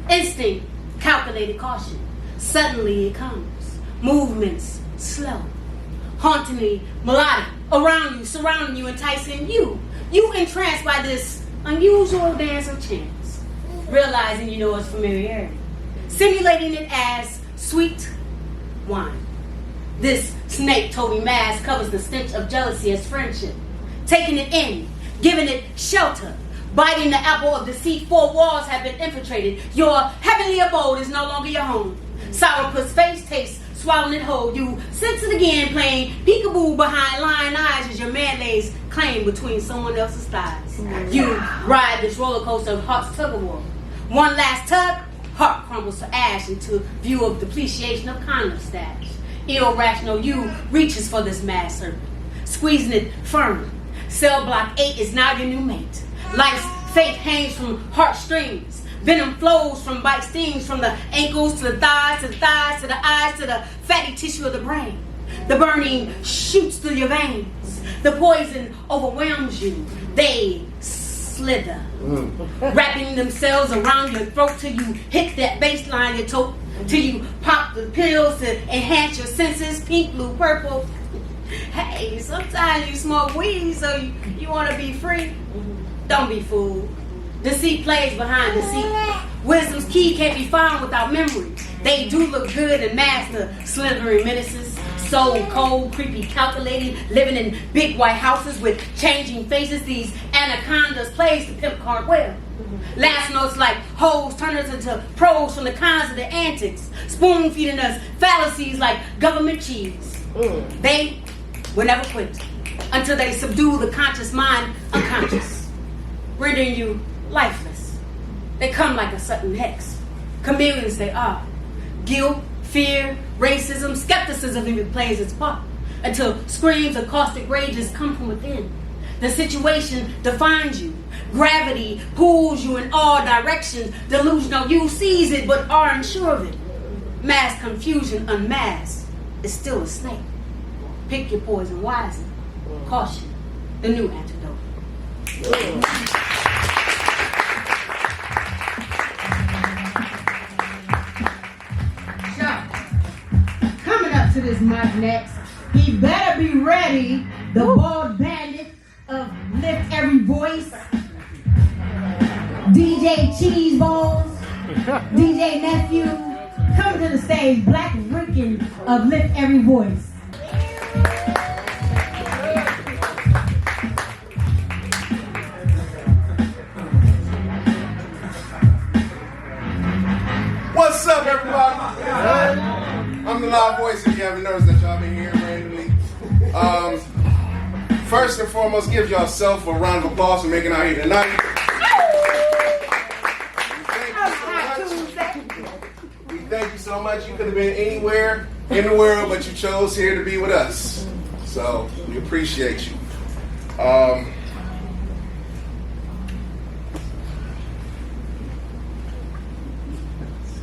Instinct, calculated caution. Suddenly it comes. Movements, slow. Hauntingly melodic. Around you, surrounding you, enticing you. You entranced by this unusual dance of chance. Realizing you know its familiarity. Simulating it as sweet wine. This snake-toting mask covers the stench of jealousy as friendship. Taking it in, giving it shelter. Biting the apple of deceit, four walls have been infiltrated. Your heavenly abode is no longer your home. Sourpuss face tastes, swallowing it whole. You sense it again, playing peekaboo behind lying eyes as your man lays claim between someone else's thighs. You ride this roller coaster of heart's tug of war. One last tug, heart crumbles to ash into view of depreciation of condom stash. Irrational you reaches for this mad serpent, squeezing it firm. Cell block 8 is now your new mate. Life's fate hangs from heartstrings. Venom flows from bite stings from the ankles to the thighs, to the thighs, to the eyes, to the fatty tissue of the brain. The burning shoots through your veins. The poison overwhelms you. They slither, wrapping themselves around your throat till you hit that baseline, your toe, till you pop the pills to enhance your senses, pink, blue, purple. Hey, sometimes you smoke weed, so you want to be free. Don't be fooled. Deceit plays behind deceit. Wisdom's key can't be found without memory. They do look good and mask the slithering menaces. So cold, creepy, calculating, living in big white houses with changing faces. These anacondas plays the pimp card well. Last notes like hoes turn us into pros from the cons of their antics, spoon feeding us fallacies like government cheese. They will never quit until they subdue the conscious mind unconscious, rendering you lifeless. They come like a sudden hex. Chameleons they are. Guilt, fear, racism, skepticism even plays its part until screams of caustic rages come from within. The situation defines you. Gravity pulls you in all directions. Delusional you sees it but are unsure of it. Mass confusion unmasked is still a snake. Pick your poison wisely. Caution, the new antidote. Coming up to this mic next, he better be ready. The bald bandit of Lift Every Voice, DJ Cheese Balls, DJ Nephew. Coming to the stage, Black Rican of Lift Every Voice. What's up, everybody? I'm the loud voice, if you haven't noticed that y'all been hearing randomly. First and foremost, give yourself a round of applause for making it out here tonight. We thank you so much. You could have been anywhere in the world, but you chose here to be with us. So we appreciate you.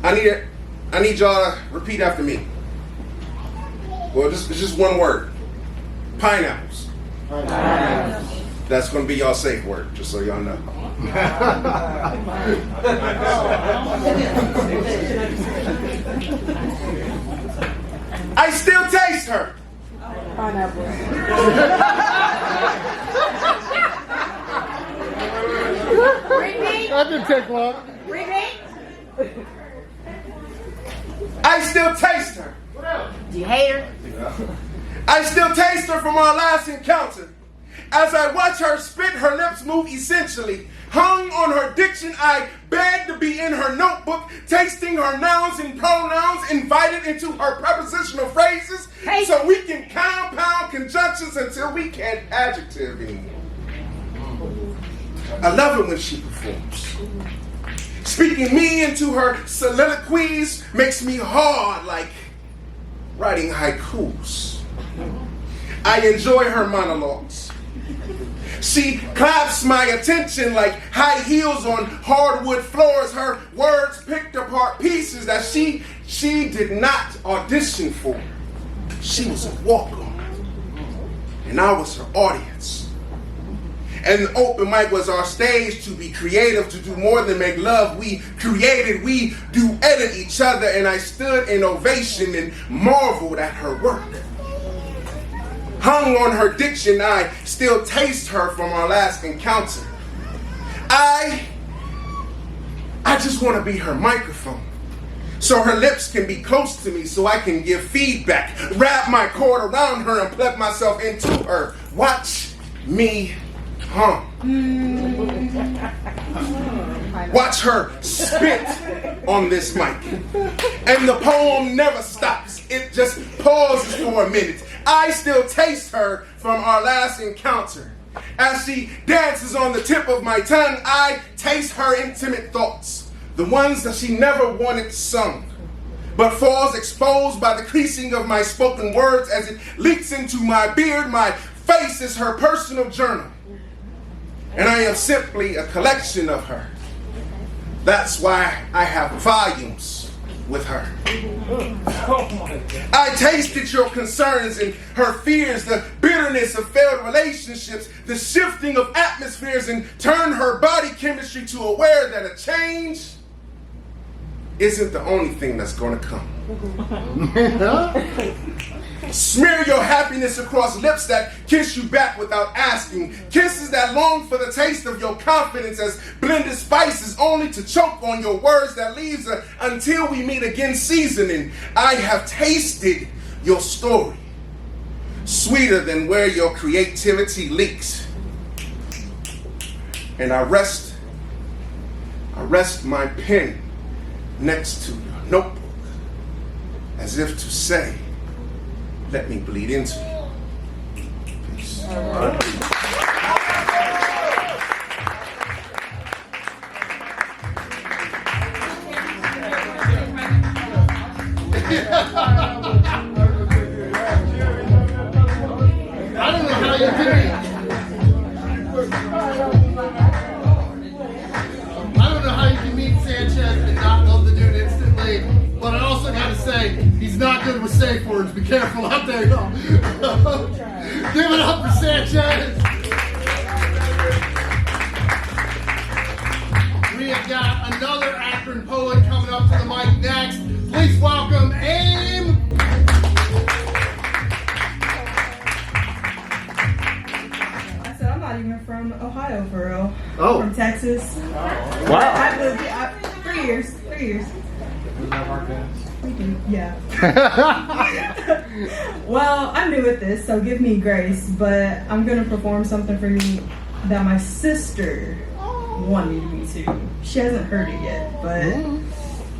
I need y'all to repeat after me. Well, it's just one word. Pineapples. That's going to be y'all safe word, just so y'all know. I still taste her. Pineapple. That didn't take long. I still taste her. You hate her? I still taste her from our last encounter. As I watch her spit, her lips move essentially. Hung on her diction, I begged to be in her notebook, tasting her nouns and pronouns, invited into her prepositional phrases, so we can compound conjunctions until we can't adjective anymore. I love it when she performs. Speaking me into her soliloquies makes me hard like writing haikus. I enjoy her monologues. She claps my attention like high heels on hardwood floors. Her words picked apart pieces that she did not audition for. She was a walk-on, and I was her audience. And the open mic was our stage to be creative, to do more than make love. We created, we duetted each other, and I stood in ovation and marveled at her work. Hung on her diction, I still taste her from our last encounter. I just want to be her microphone, so her lips can be close to me, so I can give feedback, wrap my cord around her and plug myself into her. Watch me hum. Watch her spit on this mic. And the poem never stops. It just pauses for a minute. I still taste her from our last encounter. As she dances on the tip of my tongue, I taste her intimate thoughts, the ones that she never wanted sung, but falls exposed by the creasing of my spoken words as it leaks into my beard. My face is her personal journal, and I am simply a collection of her. That's why I have volumes with her. I tasted your concerns and her fears, the bitterness of failed relationships, the shifting of atmospheres, and turned her body chemistry to aware that a change isn't the only thing that's going to come. Smear your happiness across lips that kiss you back without asking. Kisses that long for the taste of your confidence as blended spices, only to choke on your words that leaves until we meet again seasoning. I have tasted your story, sweeter than where your creativity leaks. And I rest I rest my pen next to your notebook, as if to say, let me bleed into you. Peace. I don't know how you did it. I don't know how you can meet Sanches and not love the dude instantly, but I also gotta say, he's not good with safe words. Be careful out there, y'all. Give it up for Sanches. We have got another Akron poet coming up to the mic next. Please welcome AIM. I'm not even from Ohio for real. Oh. From Texas. Wow. I lived 3 years. 3 years. Yeah. Well, I'm new at this, so give me grace, but I'm gonna perform something for you that my sister wanted me to. She hasn't heard it yet, but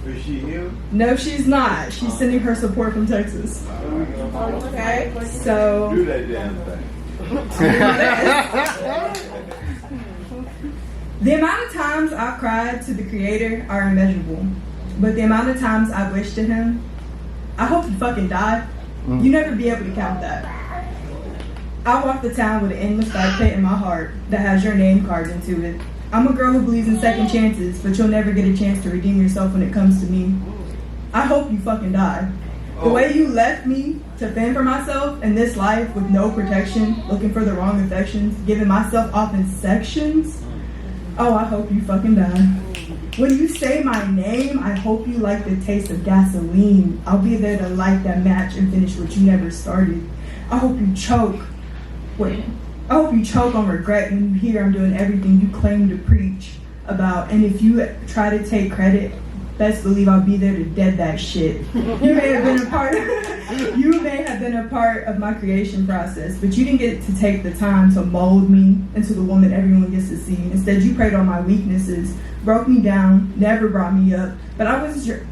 Is she here? no, she's not. She's sending her support from Texas. Okay, so Do that damn thing. the amount of times I've cried to the Creator are immeasurable, but the amount of times I wish to Him, I hope you fucking die. You never be able to count that. I walk the town with an endless dark pit in my heart that has your name carved into it. I'm a girl who believes in second chances, but you'll never get a chance to redeem yourself when it comes to me. I hope you fucking die. The way you left me to fend for myself in this life with no protection, looking for the wrong affections, giving myself off in sections. Oh, I hope you fucking die. When you say my name, I hope you like the taste of gasoline. I'll be there to light that match and finish what you never started. I hope you choke. Wait. I hope you choke on regret when you hear I'm doing everything you claim to preach about. And if you try to take credit, best believe I'll be there to dead that shit. You may have been a part of my creation process, but you didn't get to take the time to mold me into the woman everyone gets to see. Instead, you preyed on my weaknesses, broke me down, never brought me up. But I wasn't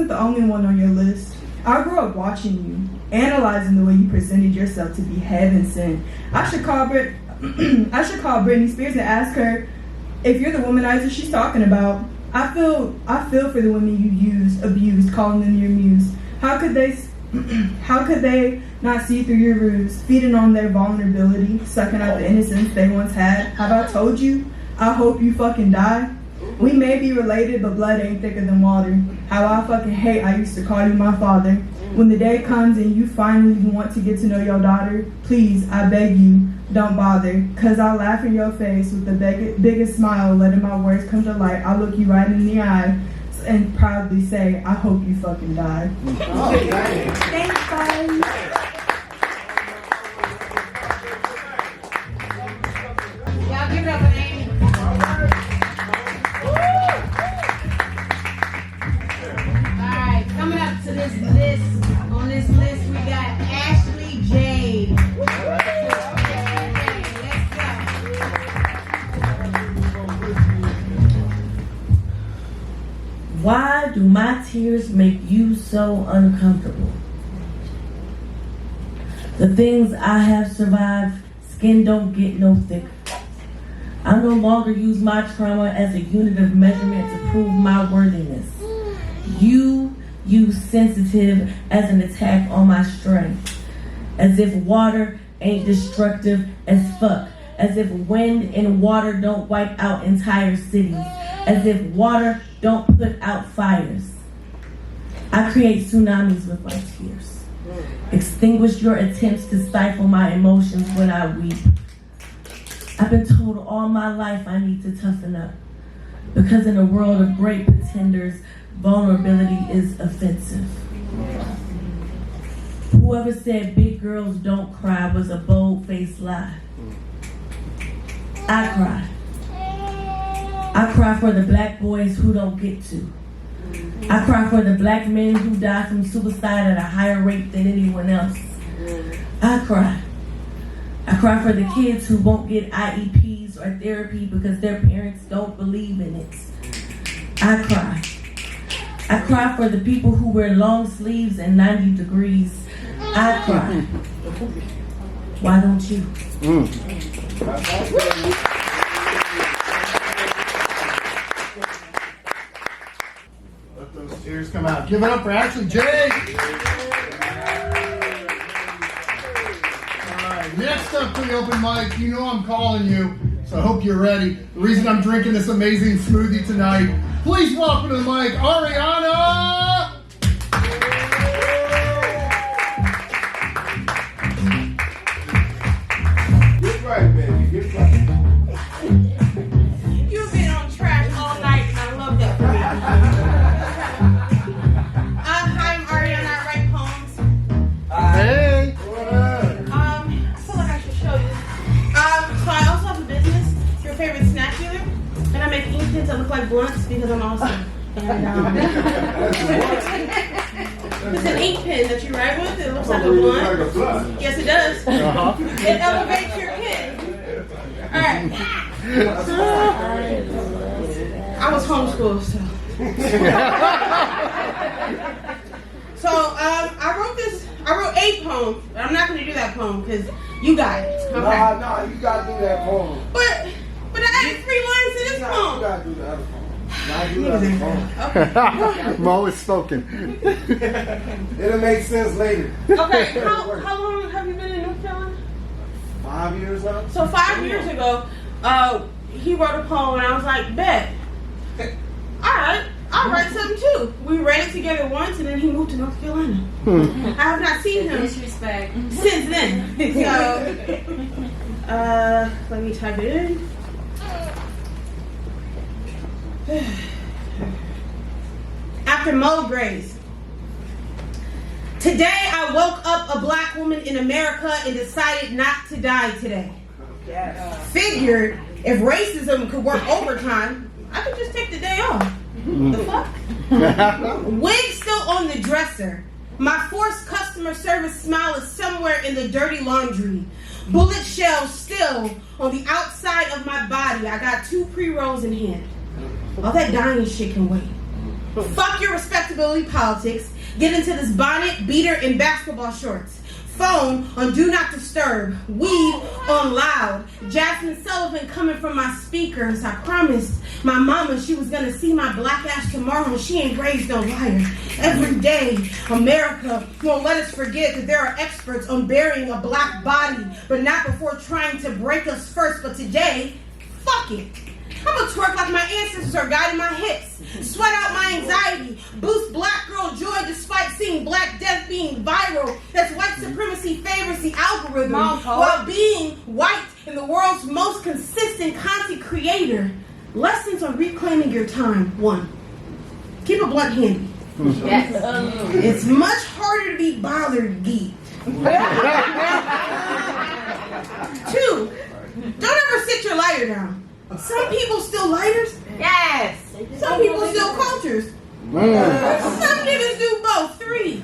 the only one on your list. I grew up watching you, analyzing the way you presented yourself to be heaven sent. I should call Britney Spears and ask her if you're the womanizer she's talking about. I feel for the women you abused, calling them your muse. How could they not see through your ruse, feeding on their vulnerability, sucking out the innocence they once had? Have I told you? I hope you fucking die. We may be related, but blood ain't thicker than water. How I fucking hate I used to call you my father. When the day comes and you finally want to get to know your daughter, please, I beg you, don't bother. Cause I'll laugh in your face with the biggest smile, letting my words come to light. I'll look you right in the eye and proudly say, I hope you fucking die. Thanks, guys. Y'all give it up for Amy. Alright, coming up to this list. On this list, we got Ashley Jade. Why do my tears make you so uncomfortable? The things I have survived, skin don't get no thicker. I no longer use my trauma as a unit of measurement to prove my worthiness. You use sensitive as an attack on my strength. As if water ain't destructive as fuck. As if wind and water don't wipe out entire cities. As if water don't put out fires. I create tsunamis with my tears. Extinguish your attempts to stifle my emotions when I weep. I've been told all my life I need to toughen up. Because in a world of great pretenders, vulnerability is offensive. Whoever said big girls don't cry was a bold-faced lie. I cry. I cry for the black boys who don't get to. I cry for the black men who die from suicide at a higher rate than anyone else. I cry. I cry for the kids who won't get IEPs or therapy because their parents don't believe in it. I cry. I cry for the people who wear long sleeves and 90 degrees. I cry. Why don't you? Let those tears come out. Give it up for Ashley Jade. All right, next up for the open mic, you know I'm calling you, so I hope you're ready. The reason I'm drinking this amazing smoothie tonight, please welcome to the mic, Arianna! Get right, baby. Get right. You've been on trash all night, and I love that for you. Hi, I'm Arianna. I write poems. Hey! I feel like I should show you. So I also have a business, your favorite snack dealer, and I make ink pens that look like blunts because I'm awesome. And it's an ink pen that you write with. It looks like a blunt. Yes, it does. It elevates your pen. All right. I was homeschooled, so. I wrote 8 poems, but I'm not going to do that poem because you got it. Okay? Nah, you gotta do that poem. But I added 3 lines to this poem. You gotta do the other poem. Mo is spoken. It'll make sense later. Okay, how long have you been in North Carolina? 5 years now. So 5 years ago, he wrote a poem and I was like, bet. Alright, I'll write something too. We read it together once and then he moved to North Carolina. I have not seen him Disrespect. since then. So let me type it in. After Mo Grace. Today I woke up a black woman in America and decided not to die today. Figured if racism could work overtime, I could just take the day off. The fuck? Wig still on the dresser. My forced customer service smile is somewhere in the dirty laundry. Bullet shells still on the outside of my body. I got 2 pre-rolls in hand. All that dying shit can wait. Fuck your respectability politics. Get into this bonnet, beater, and basketball shorts. Phone on Do Not Disturb. Weed on loud. Jasmine Sullivan coming from my speakers. I promised my mama she was gonna see my black ass tomorrow and she ain't raised no liar. Every day, America won't let us forget that there are experts on burying a black body, but not before trying to break us first. But today, fuck it. I'm gonna twerk like my ancestors are guiding my hips. Sweat out my anxiety. Boost black girl joy despite seeing black death being viral. That's white supremacy favors the algorithm while being white and the world's most consistent content creator. Lessons on reclaiming your time. 1. Keep a blunt handy. Yes. It's much harder to be bothered geek. 2. Don't ever sit your lighter down. Some people still lighters. Yes. Some people still cultures. Some niggas do both. 3.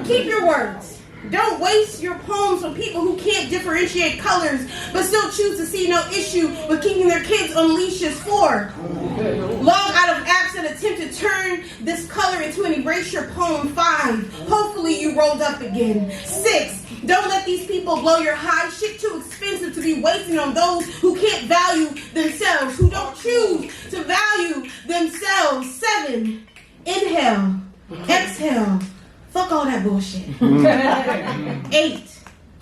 Keep your words. Don't waste your poems on people who can't differentiate colors but still choose to see no issue with keeping their kids on leashes. 4. Log out of apps and attempt to turn this color into an erasure poem. 5. Hopefully you rolled up again. 6. Don't let these people blow your high. Shit too expensive to be wasting on those who can't value themselves, who don't choose to value themselves. 7. Inhale. Exhale. Fuck all that bullshit. 8.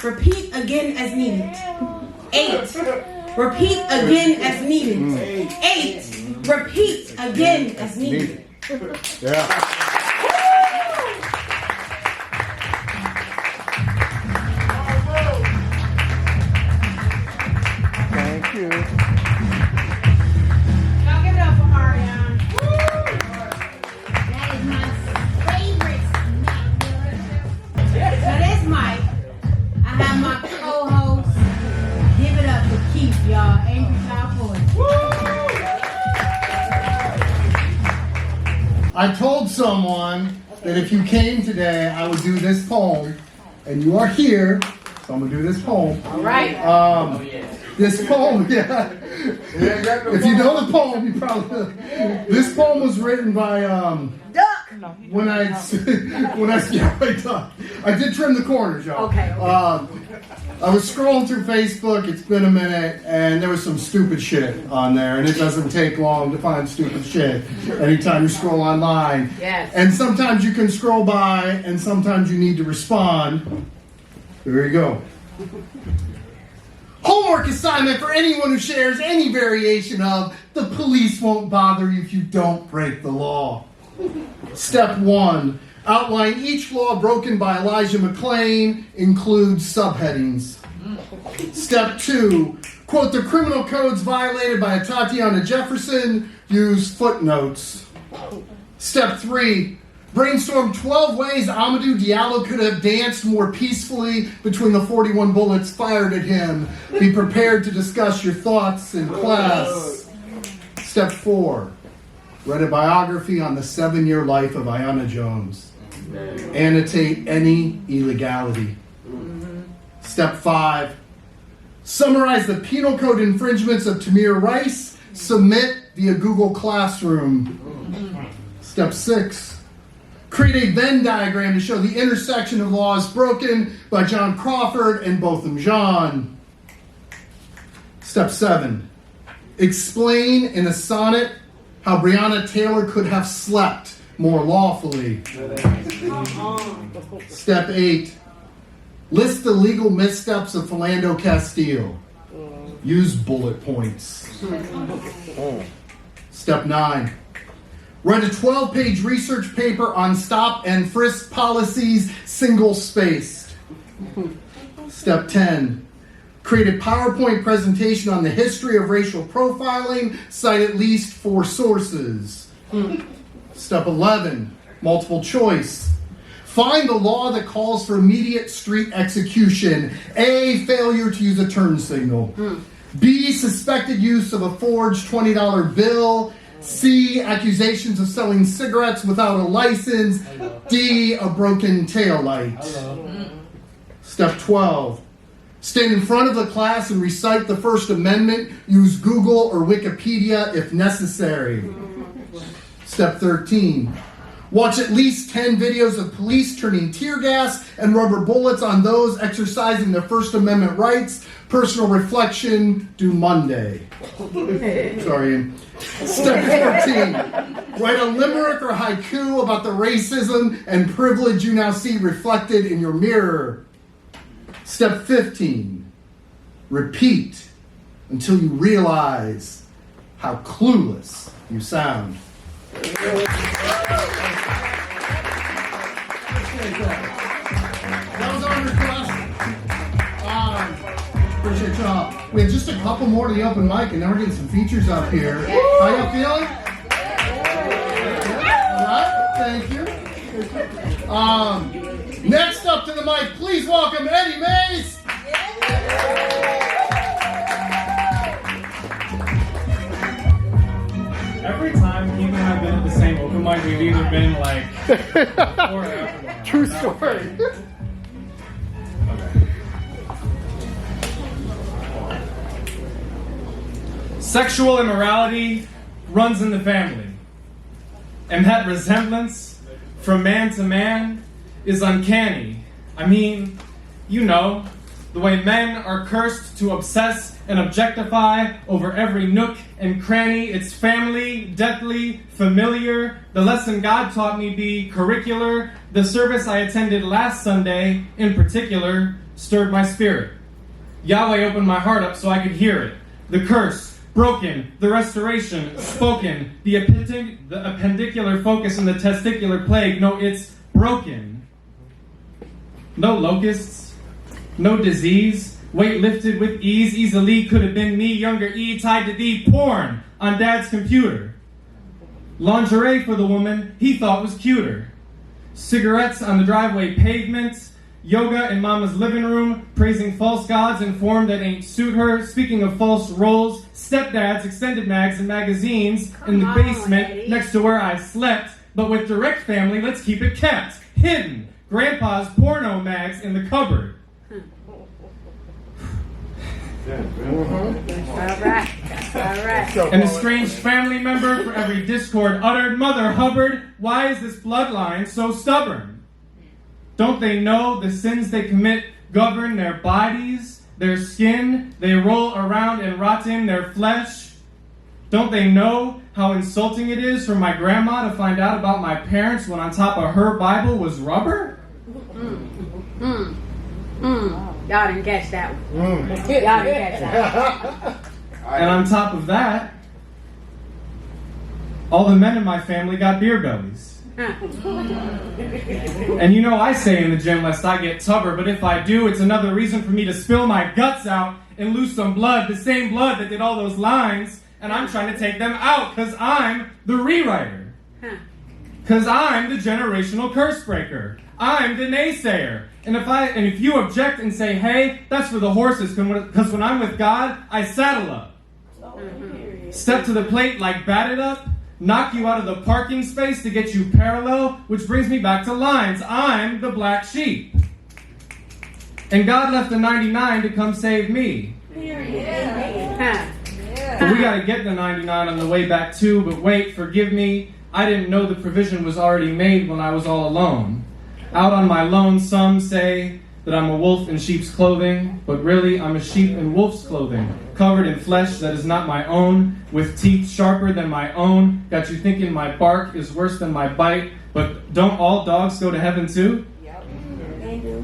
Repeat again as needed. 8. Repeat again as needed. 8. Repeat again as needed. Yeah. Thank you. Now give it up for Arianna. That is my favorite snack. Now that's Mike. I have my co-host. Give it up for Keith, y'all. Angry Child Poet. I told someone that if you came today, I would do this poem, and you are here, so I'm gonna do this poem. All right. This poem, yeah. If you know the poem, you probably. This poem was written by when I did trim the corners, y'all. Okay. I was scrolling through Facebook. It's been a minute, and there was some stupid shit on there, and it doesn't take long to find stupid shit anytime you scroll online. Yes. And sometimes you can scroll by, and sometimes you need to respond. There you go. Homework assignment for anyone who shares any variation of "the police won't bother you if you don't break the law." Step 1. Outline each law broken by Elijah McClain, include subheadings. Step 2. Quote the criminal codes violated by Tatiana Jefferson, use footnotes. Step 3. Brainstorm 12 ways Amadou Diallo could have danced more peacefully between the 41 bullets fired at him. Be prepared to discuss your thoughts in class. Step 4. Write a biography on the 7-year life of Arianna Jones. Annotate any illegality. Step 5. Summarize the penal code infringements of Tamir Rice. Submit via Google Classroom. Step 6. Create a Venn diagram to show the intersection of laws broken by John Crawford and Botham Jean. Step 7. Explain in a sonnet how Breonna Taylor could have slept more lawfully. Step 8. List the legal missteps of Philando Castile. Use bullet points. Step 9. Write a 12-page research paper on stop and frisk policies, single-spaced. Step 10. Create a PowerPoint presentation on the history of racial profiling. Cite at least 4 sources. Step 11. Multiple choice. Find the law that calls for immediate street execution. A. Failure to use a turn signal. B. Suspected use of a forged $20 bill. C. Accusations of selling cigarettes without a license. D. A broken taillight. Step 12. Stand in front of the class and recite the First Amendment. Use Google or Wikipedia if necessary. Step 13. Watch at least 10 videos of police turning tear gas and rubber bullets on those exercising their First Amendment rights. Personal reflection, due Monday. Sorry. Step 14. Write a limerick or haiku about the racism and privilege you now see reflected in your mirror. Step 15. Repeat until you realize how clueless you sound. That was our request. Appreciate y'all. We have just a couple more to the open mic, and then we're getting some features up here. How y'all feeling? All right, thank you. Next up to the mic, please welcome Eddie Mace. Every time Keith and I have been at the same open mic, we've either been like before or after one. True story. Sexual immorality runs in the family, and that resemblance from man to man is uncanny. I mean, you know, the way men are cursed to obsess and objectify over every nook and cranny. It's family, deathly, familiar. The lesson God taught me be curricular. The service I attended last Sunday, in particular, stirred my spirit. Yahweh opened my heart up so I could hear it. The curse, broken. The restoration, spoken. The appendicular focus and the testicular plague. No, it's broken. No locusts. No disease. Weight lifted with ease, easily could have been me, younger E, tied to thee, porn on dad's computer. Lingerie for the woman he thought was cuter. Cigarettes on the driveway pavement, yoga in mama's living room, praising false gods in form that ain't suit her. Speaking of false roles, stepdads, extended mags and magazines in the basement next to where I slept, but with direct family, let's keep it kept. Hidden, grandpa's porno mags in the cupboard. All right. An estranged family member for every discord uttered. Mother Hubbard, why is this bloodline so stubborn? Don't they know the sins they commit govern their bodies, their skin? They roll around and rot in their flesh. Don't they know how insulting it is for my grandma to find out about my parents when on top of her Bible was rubber? Y'all didn't catch that one. Y'all didn't catch that one. And on top of that, all the men in my family got beer bellies. And you know I say in the gym lest I get tubber, but if I do, it's another reason for me to spill my guts out and lose some blood, the same blood that did all those lines, and I'm trying to take them out because I'm the rewriter. Because I'm the generational curse breaker. I'm the naysayer. And if you object and say, hey, that's for the horses, because when I'm with God, I saddle up. Step to the plate like bat it up, knock you out of the parking space to get you parallel, which brings me back to lines. I'm the black sheep. And God left the 99 to come save me. But we got to get the 99 on the way back too, but wait, forgive me. I didn't know the provision was already made when I was all alone. Out on my lone, some say that I'm a wolf in sheep's clothing, but really I'm a sheep in wolf's clothing, covered in flesh that is not my own, with teeth sharper than my own. Got you thinking my bark is worse than my bite, but don't all dogs go to heaven too? Yep. They do.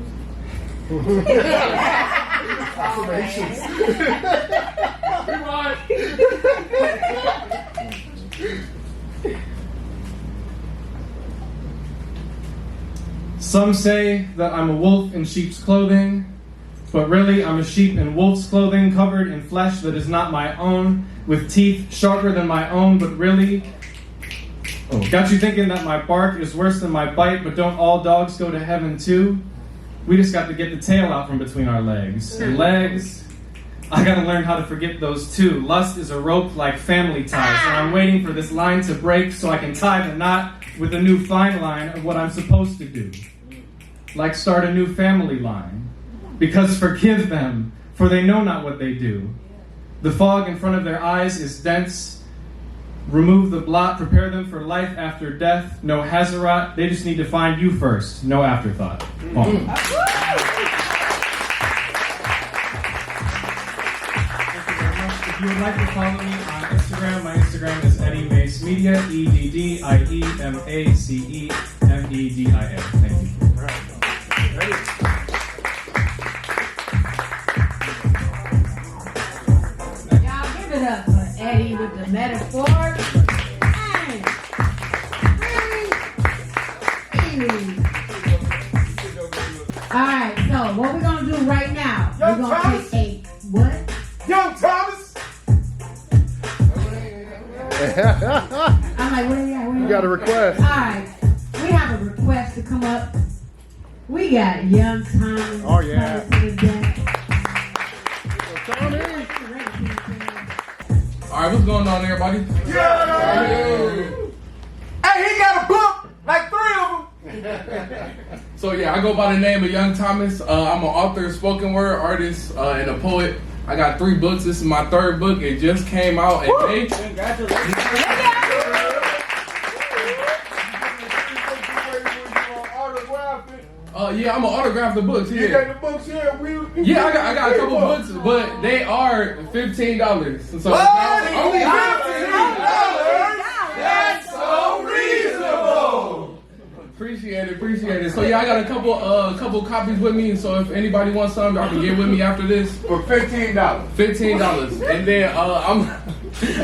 Some say that I'm a wolf in sheep's clothing, but really I'm a sheep in wolf's clothing, covered in flesh that is not my own, with teeth sharper than my own, but really... Oh, got you thinking that my bark is worse than my bite, but don't all dogs go to heaven too? We just got to get the tail out from between our legs. And legs, I got to learn how to forget those too. Lust is a rope like family ties, and I'm waiting for this line to break so I can tie the knot with a new fine line of what I'm supposed to do. Like start a new family line. Because forgive them, for they know not what they do. The fog in front of their eyes is dense. Remove the blot, prepare them for life after death. No Hazarat, they just need to find you first. No afterthought. Poem. If you would like to follow me on Instagram, my Instagram is Eddie Mace Media, EDDIEMACEMEDIA. Thank you. Y'all give it up for Eddie with the metaphor. Hey. All right, so what we're gonna do right now? We're gonna take a what? Young Thomas. I'm like, where you at? You got a request. All right, we have a request to come up. We got Young Thomas. Oh, yeah. Alright, what's going on, everybody? Yeah! Hey, he got a book, like 3 of them. So yeah, I go by the name of Young Thomas. I'm an author, spoken word artist, and a poet. I got 3 books. This is my 3rd book. It just came out in May. Congratulations. Yeah, I'm gonna autograph the books. Yeah. You got the books here? Yeah, I got a couple books, but they are $15. So what? only $15? That's so reasonable. Appreciate it. So yeah, I got a couple copies with me. So if anybody wants some, y'all can get with me after this for $15. $15, and then I'm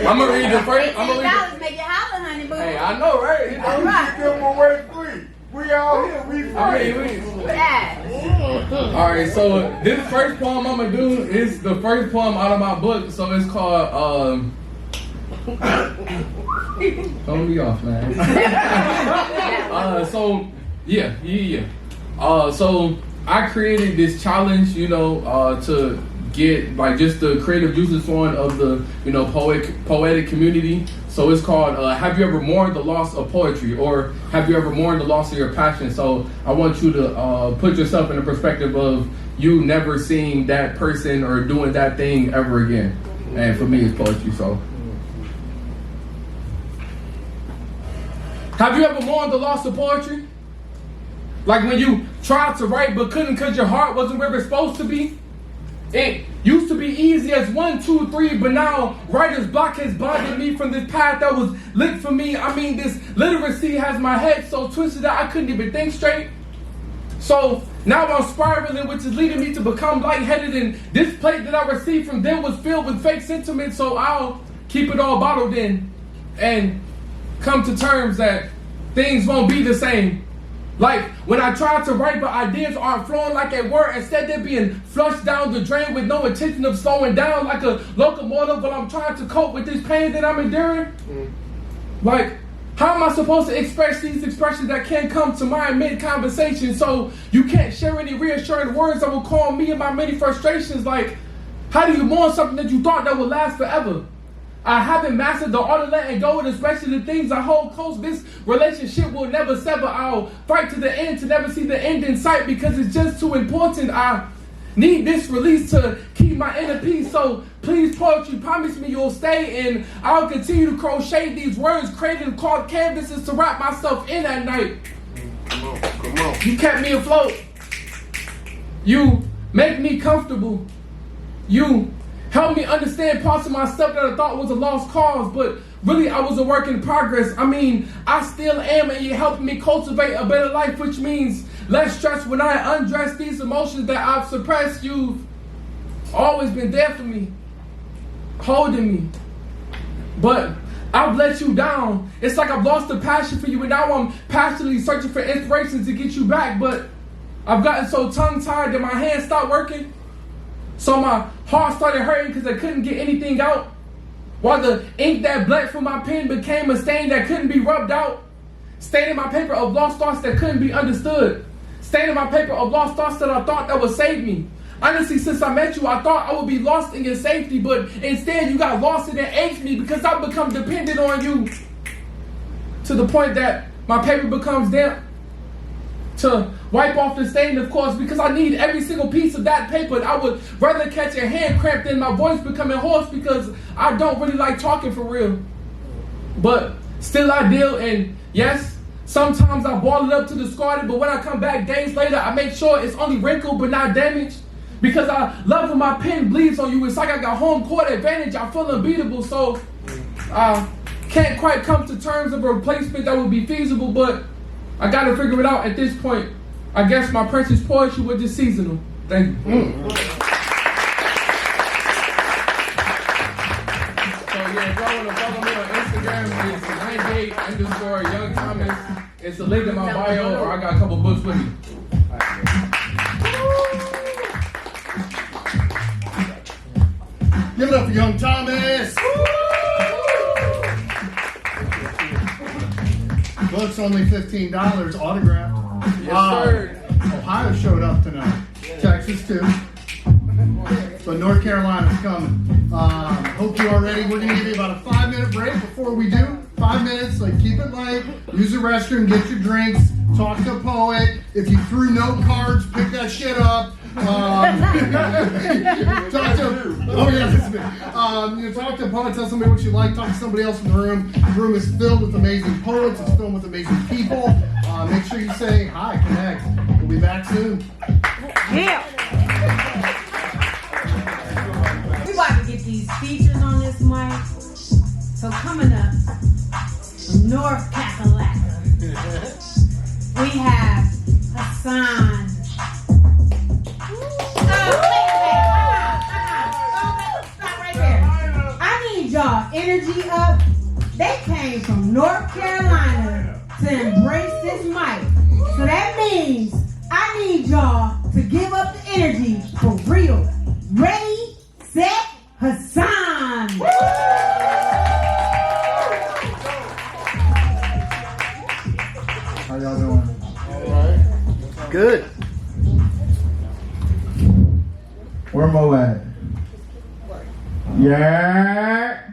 gonna read the first. $15 make you holler, honey boo. Hey, I know, right? You know, all right. Give them away free. We all here. We free. All right, so this first poem I'm gonna do is the first poem out of my book. So it's called Don't be off, man. So I created this challenge, to get like just the creative juices on of the poetic community. So it's called Have You Ever Mourned the Loss of Poetry, or Have You Ever Mourned the Loss of Your Passion? So I want you to put yourself in the perspective of you never seeing that person or doing that thing ever again. And for me, it's poetry. So, have you ever mourned the loss of poetry? Like when you tried to write but couldn't because your heart wasn't where it's supposed to be? It used to be easy as 1, 2, 3, but now writer's block has blinded me from this path that was lit for me. I mean, this literacy has my head so twisted that I couldn't even think straight. So now I'm spiraling, which is leading me to become lightheaded, and this plate that I received from them was filled with fake sentiment, so I'll keep it all bottled in and come to terms that things won't be the same. Like when I try to write but ideas aren't flowing like they were, instead they're being flushed down the drain with no intention of slowing down like a locomotive while I'm trying to cope with this pain that I'm enduring. Like, how am I supposed to express these expressions that can't come to mind mid-conversation? So you can't share any reassuring words that will calm me and my many frustrations. Like, how do you mourn something that you thought that would last forever? I haven't mastered the art of letting go, and especially the things I hold close. This relationship will never sever. I'll fight to the end to never see the end in sight because it's just too important. I need this release to keep my inner peace. So please, poetry, promise me you'll stay, and I'll continue to crochet these words created called canvases to wrap myself in at night. Come on. You kept me afloat. You make me comfortable. You help me understand parts of myself that I thought was a lost cause, but really I was a work in progress. I mean, I still am, and you're helping me cultivate a better life, which means less stress when I undress these emotions that I've suppressed. You've always been there for me, holding me. But I've let you down. It's like I've lost the passion for you, and now I'm passionately searching for inspiration to get you back, but I've gotten so tongue-tied that my hands stopped working. So my heart started hurting because I couldn't get anything out. While the ink that bled from my pen became a stain that couldn't be rubbed out. Staining my paper of lost thoughts that couldn't be understood. Staining my paper of lost thoughts that I thought that would save me. Honestly, since I met you, I thought I would be lost in your safety, but instead you got lost and it aged me because I've become dependent on you. To the point that my paper becomes damp. To wipe off the stain, of course, because I need every single piece of that paper. I would rather catch a hand cramp than my voice becoming hoarse because I don't really like talking for real. But still I deal, and yes, sometimes I ball it up to discard it, but when I come back days later, I make sure it's only wrinkled but not damaged. Because I love when my pen bleeds on you. It's like I got home court advantage. I feel unbeatable, so I can't quite come to terms of a replacement that would be feasible, but I gotta figure it out at this point. I guess my precious poetry was just seasonal. Thank you. So yeah, if y'all wanna follow me on Instagram, it's 98_YoungThomas. It's the link in my bio, or I got a couple books with me. Give it up for young Thomas. Book's only $15, autographed. Yes, sir. Ohio showed up tonight. Texas too. But North Carolina's coming. Hope you are ready. We're gonna give you about a 5-minute break before we do. 5 minutes, like keep it light. Use the restroom, get your drinks, talk to a poet. If you threw note cards, pick that shit up. Talk to a poet, tell somebody what you like, talk to somebody else in the room. The room is filled with amazing poets, it's filled with amazing people. Make sure you say hi, connect. We'll be back soon. Yeah. We about to get these features on this mic. So coming up from North Kakalaka, we have Hausson. Stop right there. I need y'all energy up. They came from North Carolina to embrace this mic. So that means I need y'all to give up the energy for real. Ready, set, Hausson. How y'all doing? All right. Good. Where Mo at? Yeah.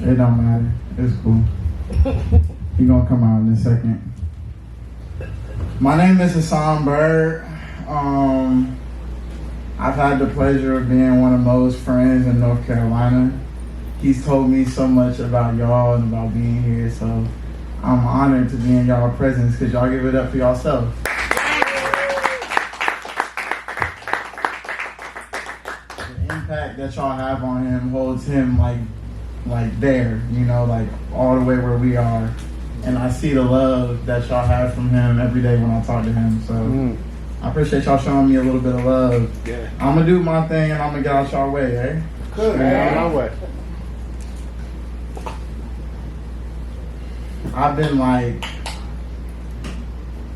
It don't matter. It's cool. He gonna come out in a second. My name is Hausson Byrd. I've had the pleasure of being one of Mo's friends in North Carolina. He's told me so much about y'all and about being here, so I'm honored to be in y'all presence because y'all give it up for yourself. The impact that y'all have on him holds him like there, you know, like all the way where we are. And I see the love that y'all have from him every day when I talk to him. So I appreciate y'all showing me a little bit of love. Yeah. I'm gonna do my thing and I'm gonna get out y'all way, eh? Good, man. On my way. I've been like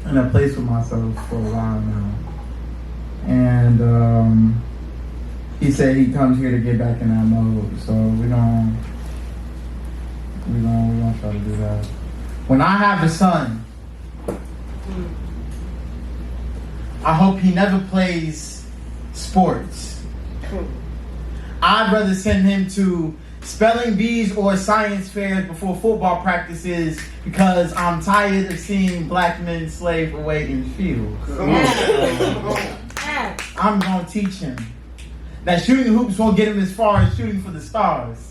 in a place with myself for a while now. And he said he comes here to get back in that mode. So we're gonna try to do that. When I have a son, I hope he never plays sports. I'd rather send him to spelling bees or science fairs before football practices because I'm tired of seeing black men slave away in fields. I'm gonna teach him that shooting hoops won't get him as far as shooting for the stars.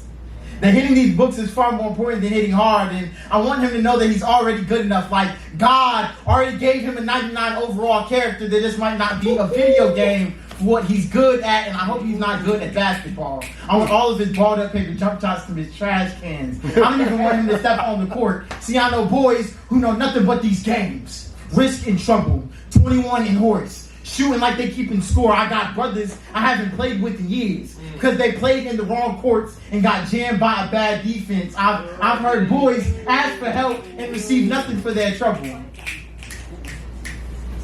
That hitting these books is far more important than hitting hard, and I want him to know that he's already good enough. Like God already gave him a 99 overall character, that this might not be a video game for what he's good at, and I hope he's not good at basketball. I want all of his balled up paper jump shots from his trash cans. I don't even want him to step on the court. See, I know boys who know nothing but these games. Risk and trouble, 21 and horse. Shooting like they keeping score. I got brothers I haven't played with in years because they played in the wrong courts and got jammed by a bad defense. I've heard boys ask for help and receive nothing for their trouble.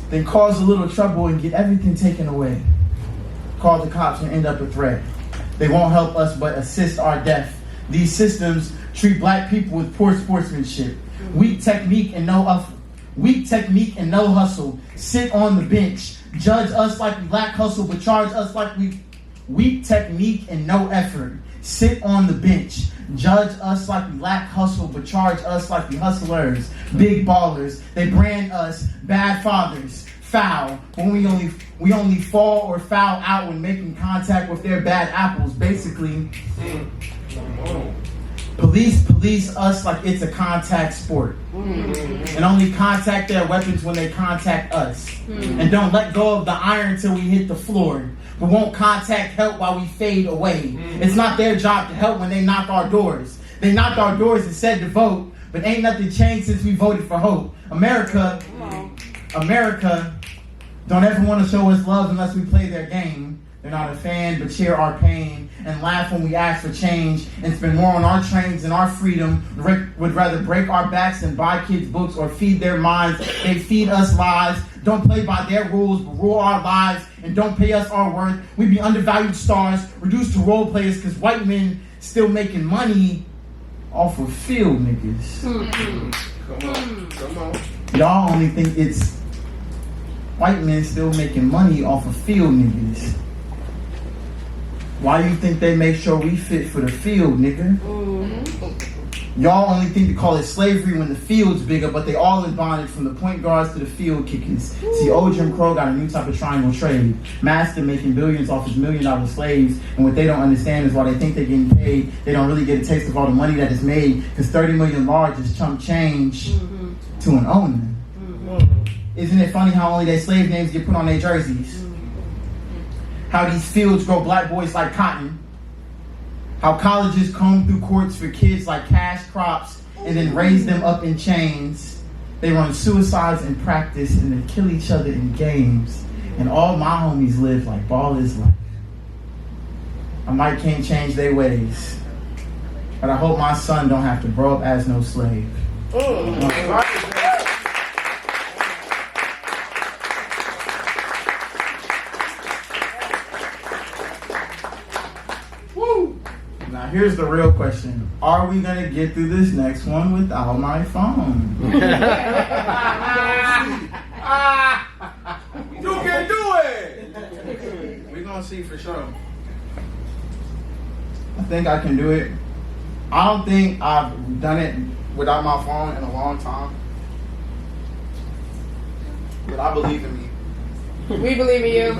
Then cause a little trouble and get everything taken away. Call the cops and end up a threat. They won't help us but assist our death. These systems treat black people with poor sportsmanship. Weak technique and no hustle. Sit on the bench. Judge us like we lack hustle, but charge us like we weak technique and no effort. Sit on the bench. Judge us like we lack hustle, but charge us like we hustlers. Big ballers. They brand us bad fathers. Foul. When we only fall or foul out when making contact with their bad apples. Basically, police us like it's a contact sport. And only contact their weapons when they contact us. And don't let go of the iron till we hit the floor. But won't contact help while we fade away. It's not their job to help when they knock our doors. They knocked our doors and said to vote, but ain't nothing changed since we voted for hope. America don't ever want to show us love unless we play their game. They're not a fan, but share our pain and laugh when we ask for change and spend more on our trains and our freedom. Would rather break our backs than buy kids books or feed their minds. They feed us lies. Don't play by their rules, but rule our lives and don't pay us our worth. We be undervalued stars, reduced to role players because white men still making money off of field niggas. Come on. Y'all only think it's white men still making money off of field niggas. Why you think they make sure we fit for the field, nigga? Y'all only think to call it slavery when the field's bigger, but they all in bondage from the point guards to the field kickers. See, old Jim Crow got a new type of triangle trade. Master making billions off his $1 million slaves, and what they don't understand is while they think they're getting paid, they don't really get a taste of all the money that is made, because 30 million large is chump change to an owner. Isn't it funny how only their slave names get put on their jerseys? How these fields grow black boys like cotton. How colleges comb through courts for kids like cash crops and then raise them up in chains. They run suicides in practice and then kill each other in games. And all my homies live like ball is life. I might can't change their ways, but I hope my son don't have to grow up as no slave. Now here's the real question. Are we going to get through this next one without my phone? You can do it! We're going to see for sure. I think I can do it. I don't think I've done it without my phone in a long time. but I believe in me. We believe in you.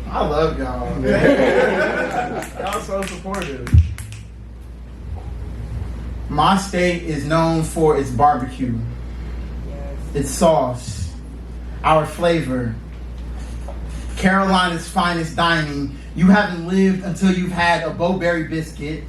I love y'all. Y'all so supportive. My state is known for its barbecue, its sauce, our flavor, Carolina's finest dining. You haven't lived until you've had a Bowberry biscuit,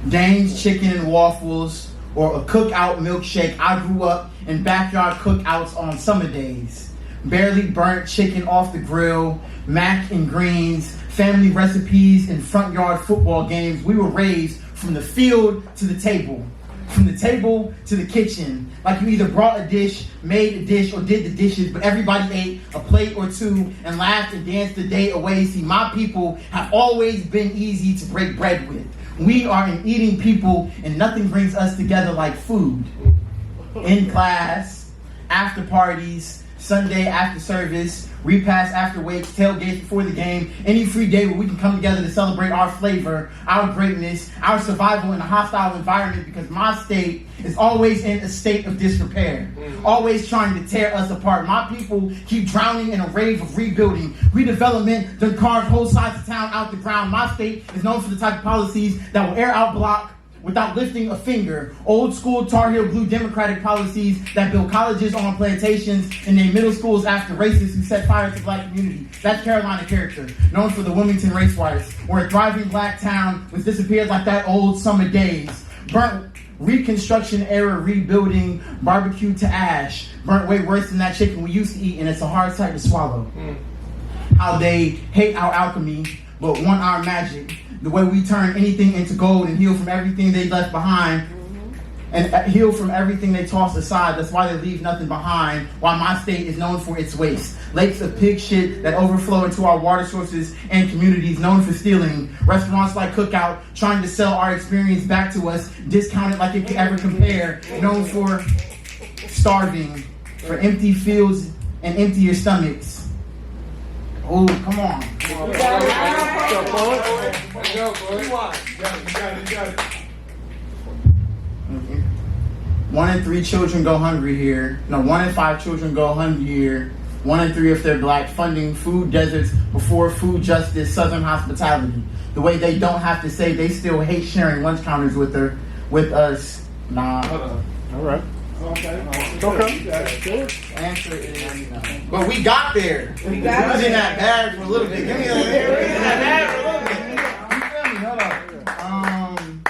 Dane's chicken and waffles, or a cookout milkshake. I grew up in backyard cookouts on summer days. Barely burnt chicken off the grill, mac and greens, family recipes, and front yard football games. We were raised from the field to the table, from the table to the kitchen. Like you either brought a dish, made a dish, or did the dishes, but everybody ate a plate or two and laughed and danced the day away. See, my people have always been easy to break bread with. We are an eating people, and nothing brings us together like food. In class, after parties, Sunday after service, repass after wakes, tailgates before the game, any free day where we can come together to celebrate our flavor, our greatness, our survival in a hostile environment, because my state is always in a state of disrepair, always trying to tear us apart. My people keep drowning in a rave of rebuilding. Redevelopment done carved whole sides of town out the ground. My state is known for the type of policies that will air out block without lifting a finger. Old school Tar Heel blue Democratic policies that build colleges on plantations and name middle schools after racists who set fire to the black community. That's Carolina character, known for the Wilmington race riots, where a thriving black town was disappeared like that old summer days. Burnt Reconstruction era rebuilding, barbecue to ash, burnt way worse than that chicken we used to eat, and it's a hard sight to swallow. How they hate our alchemy, but want our magic. The way we turn anything into gold and heal from everything they left behind, and heal from everything they tossed aside. That's why they leave nothing behind. Why my state is known for its waste. Lakes of pig shit that overflow into our water sources and communities, known for stealing. Restaurants like Cookout trying to sell our experience back to us, discounted like it could ever compare. Known for starving, for empty fields and emptier stomachs. Oh, come on. One in 3 children go hungry here. No, 1 in 5 children go hungry here. 1 in 3 if they're black. Funding food deserts before food justice, Southern hospitality. The way they don't have to say they still hate sharing lunch counters with us. Nah. All right. Okay. Answer is no. But we got there. We was in that bag for a little bit. Give me that. You feel me? Hold on.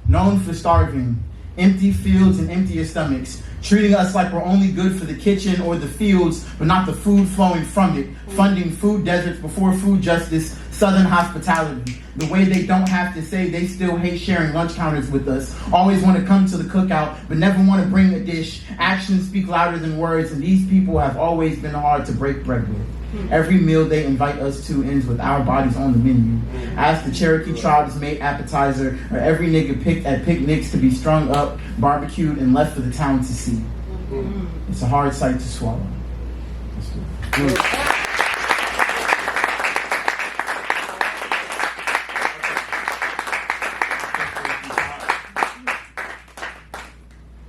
Known for starving, empty fields and emptier stomachs, treating us like we're only good for the kitchen or the fields, but not the food flowing from it. Funding food deserts before food justice, Southern hospitality. The way they don't have to say they still hate sharing lunch counters with us. Always want to come to the cookout, but never want to bring a dish. Actions speak louder than words, and these people have always been hard to break bread with. Every meal they invite us to ends with our bodies on the menu. Ask the Cherokee tribe's made appetizer, or every nigga picked at picnics to be strung up, barbecued, and left for the town to see. It's a hard sight to swallow.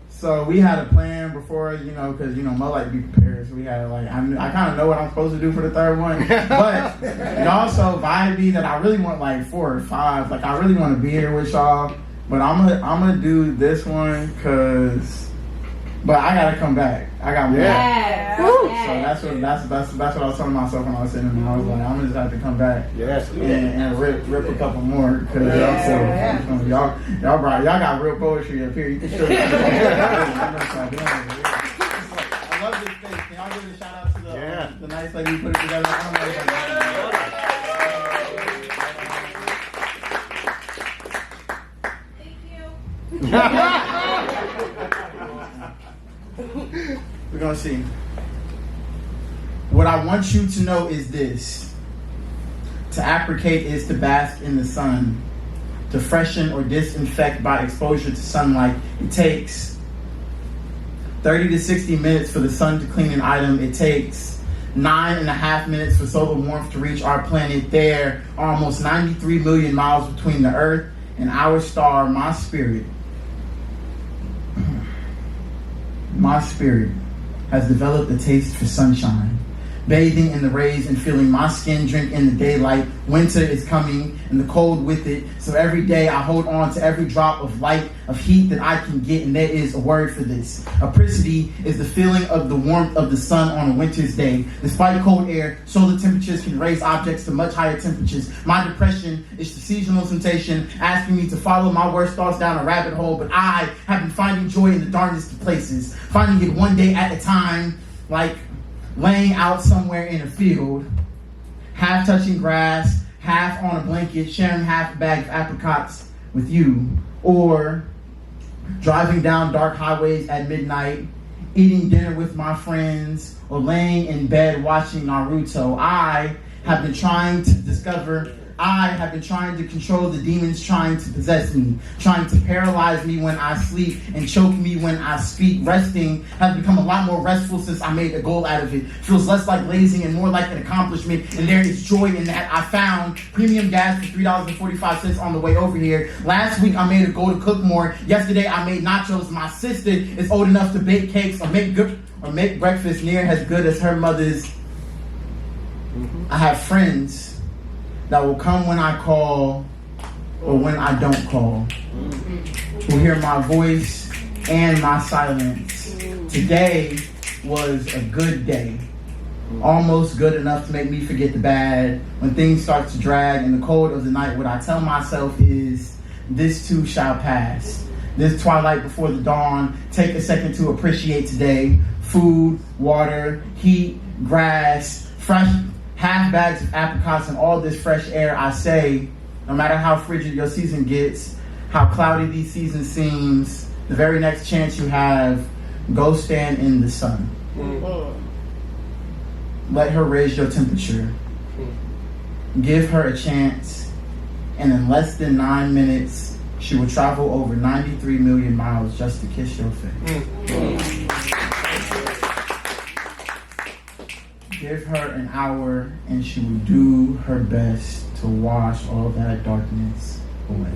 So we had a plan before, because, Mo like be prepared. So we had I kind of know what I'm supposed to do for the third one. But y'all so vibey that I really want 4 or 5. I really want to be here with y'all. But I'm gonna do this one but I gotta come back. I got more. Yeah. So that's what I was telling myself when I was sitting there. I was like, I'm gonna just have to come back. Yes. And rip a couple more because y'all got real poetry up here. You can show I love this space. Can y'all give a shout out to the nice lady who put it together? Thank you. We're gonna see. What I want you to know is this. To apricate is to bask in the sun. To freshen or disinfect by exposure to sunlight. It takes 30 to 60 minutes for the sun to clean an item. It takes 9.5 minutes for solar warmth to reach our planet. There are almost 93 million miles between the Earth and our star, my spirit. my spirit has developed a taste for sunshine, bathing in the rays and feeling my skin drink in the daylight. Winter is coming and the cold with it. So every day I hold on to every drop of light, of heat that I can get. And there is a word for this. Apricity is the feeling of the warmth of the sun on a winter's day. Despite cold air, solar temperatures can raise objects to much higher temperatures. My depression is the seasonal temptation asking me to follow my worst thoughts down a rabbit hole. But I have been finding joy in the darkest of places, finding it one day at a time, like laying out somewhere in a field, half touching grass, half on a blanket, sharing half a bag of apricots with you, or driving down dark highways at midnight, eating dinner with my friends, or laying in bed watching Naruto. I have been trying to control the demons trying to possess me, trying to paralyze me when I sleep and choke me when I speak. Resting has become a lot more restful since I made a goal out of it. Feels less like lazing and more like an accomplishment, and there is joy in that. I found premium gas for $3.45 on the way over here. Last week I made a goal to cook more. Yesterday I made nachos. My sister is old enough to bake cakes or make breakfast near as good as her mother's. I have friends that will come when I call or when I don't call, who hear my voice and my silence. Today was a good day, almost good enough to make me forget the bad. When things start to drag in the cold of the night, what I tell myself is, this too shall pass. This twilight before the dawn, take a second to appreciate today. Food, water, heat, grass, fresh half bags of apricots and all this fresh air. I say, no matter how frigid your season gets, how cloudy these seasons seems, the very next chance you have, go stand in the sun. Let her raise your temperature. Give her a chance, and in less than 9 minutes, she will travel over 93 million miles just to kiss your face. Give her an hour and she will do her best to wash all that darkness away.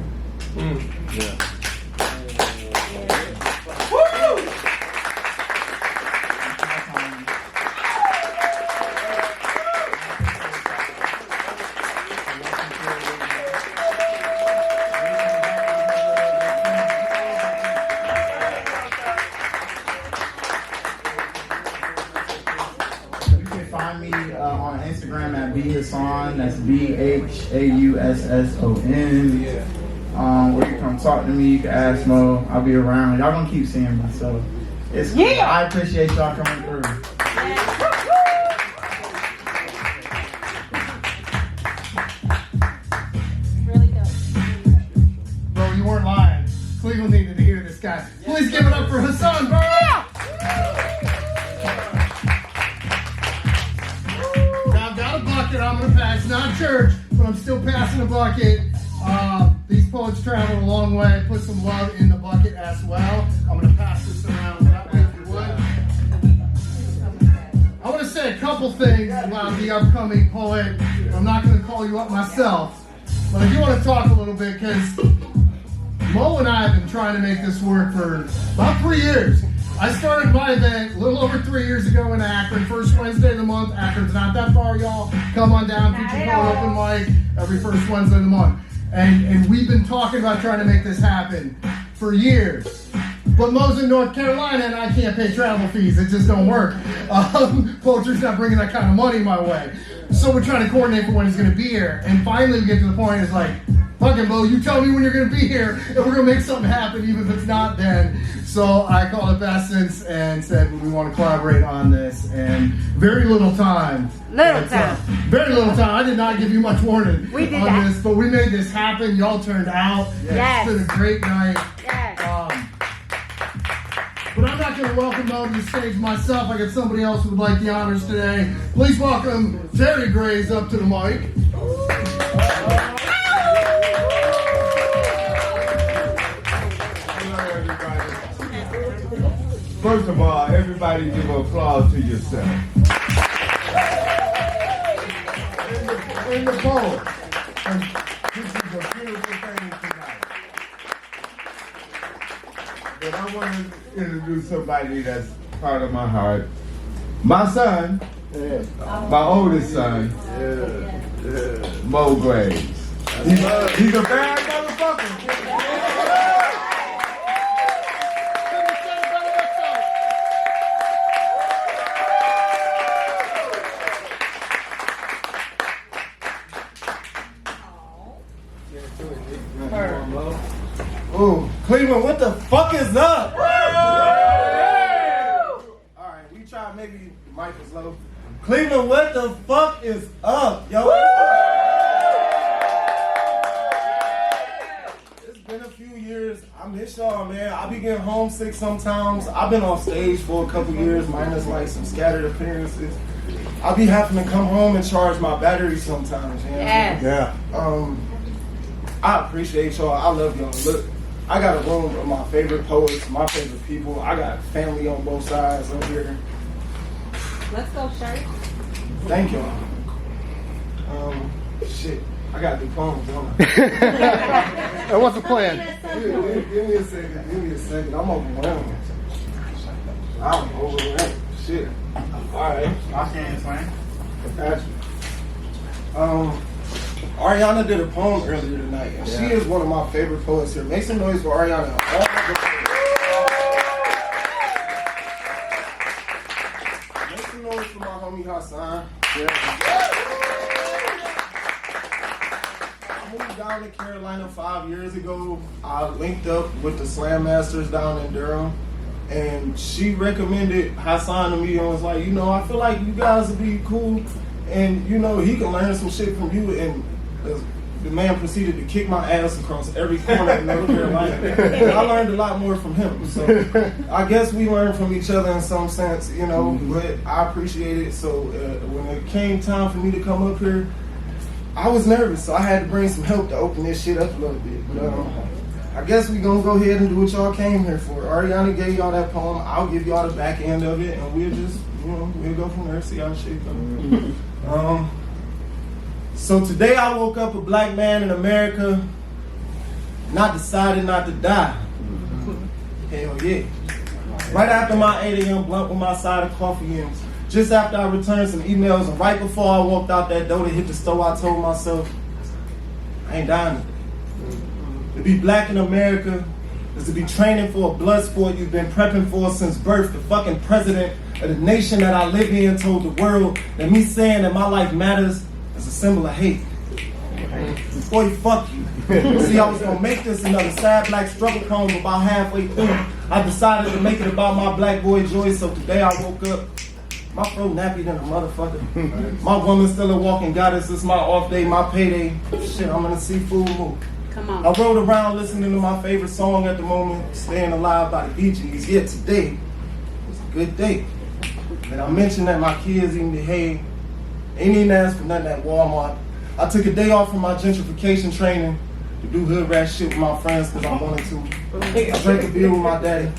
Hausson, that's Bhausson. Where you come talk to me, you can ask Mo. I'll be around. Y'all gonna keep seeing me, so it's cool. I appreciate y'all coming through. Really good. Bro, you weren't lying. Cleveland needed to hear this guy. Please give it up for Hausson Byrd. I'm going to pass, not church, but I'm still passing a bucket. These poets traveled a long way. Put some love in the bucket as well. I'm going to pass this around that way if you would. I want to say a couple things about the upcoming poet. I'm not going to call you up myself, but I do want to talk a little bit because Mo and I have been trying to make this work for about 3 years. I started my event a little over 3 years ago in Akron, first Wednesday of the month. Akron's not that far, y'all. Come on down, feature poet open mic every first Wednesday of the month. And we've been talking about trying to make this happen for years. But Mo's in North Carolina and I can't pay travel fees. It just don't work. Poetry's not bringing that kind of money my way. So we're trying to coordinate for when he's going to be here. And finally we get to the point, it's like, fucking Mo, you tell me when you're going to be here and we're going to make something happen even if it's not then. So I called up Essence and said we want to collaborate on this. And very little time. Very little time. I did not give you much warning on this, but we made this happen. Y'all turned out. Yes. It's been a great night. Yes. But I'm not going to welcome Mo to the stage myself. I got somebody else who would like the honors today. Please welcome Terry Grays up to the mic. First of all, everybody give applause to yourself. In the poem. This is a beautiful thing tonight. But I want to introduce somebody that's part of my heart. My son, my oldest son, Mo Graves. He's a bad motherfucker. Ooh, Cleveland, what the fuck is up? Alright, we tried, maybe the mic was low. Cleveland, what the fuck is up, yo? It's been a few years. I miss y'all, man. I be getting homesick sometimes. I've been on stage for a couple years, minus like some scattered appearances. I be having to come home and charge my battery sometimes, you know? Yes. Yeah. I appreciate y'all. I love y'all. Look, I got a room of my favorite poets, my favorite people. I got family on both sides up here. Let's go, Shirt. Thank y'all. Shit, I gotta do poems, don't I? And what's the plan? Give me a second. Give me a second. I'm overwhelmed. I'm overwhelmed. Shit. All right. I can't explain. Got you. Arianna did a poem earlier tonight, and she is one of my favorite poets here. Make some noise for Arianna. Make some noise for my homie Hausson. I moved down to Carolina 5 years ago. I linked up with the Slam Masters down in Durham, and she recommended Hausson to me and was like, you know, I feel like you guys would be cool, and you know, he can learn some shit from you. And the man proceeded to kick my ass across every corner of North Carolina. And I learned a lot more from him. So I guess we learned from each other in some sense, you know, but I appreciate it. So when it came time for me to come up here, I was nervous. So I had to bring some help to open this shit up a little bit. But I guess we gonna go ahead and do what y'all came here for. Arianna gave y'all that poem. I'll give y'all the back end of it, and we'll just, you know, we'll go from there, see how shit goes. So today I woke up a black man in America, not decided not to die. Hell yeah. Right after my 8 a.m. blunt with my side of coffee, and just after I returned some emails, and right before I walked out that door to hit the store, I told myself, I ain't dying today. To be black in America is to be training for a blood sport you've been prepping for since birth. The fucking president of the nation that I live in told the world that me saying that my life matters is a symbol of hate. Boy, fuck you. See, I was gonna make this another sad black struggle poem. About halfway through, I decided to make it about my black boy Joy. So today I woke up, my throat nappy than a motherfucker. My woman's still a walking goddess. It's my off day, my payday. Shit, I'm in a seafood mood. Come on. I rode around listening to my favorite song at the moment, Staying Alive by the Bee Gees. Yeah, today was a good day. And I mentioned that my kids eating the hay. Ain't even asked for nothing at Walmart. I took a day off from my gentrification training to do hood rat shit with my friends because I wanted to. I drank a beer with my daddy.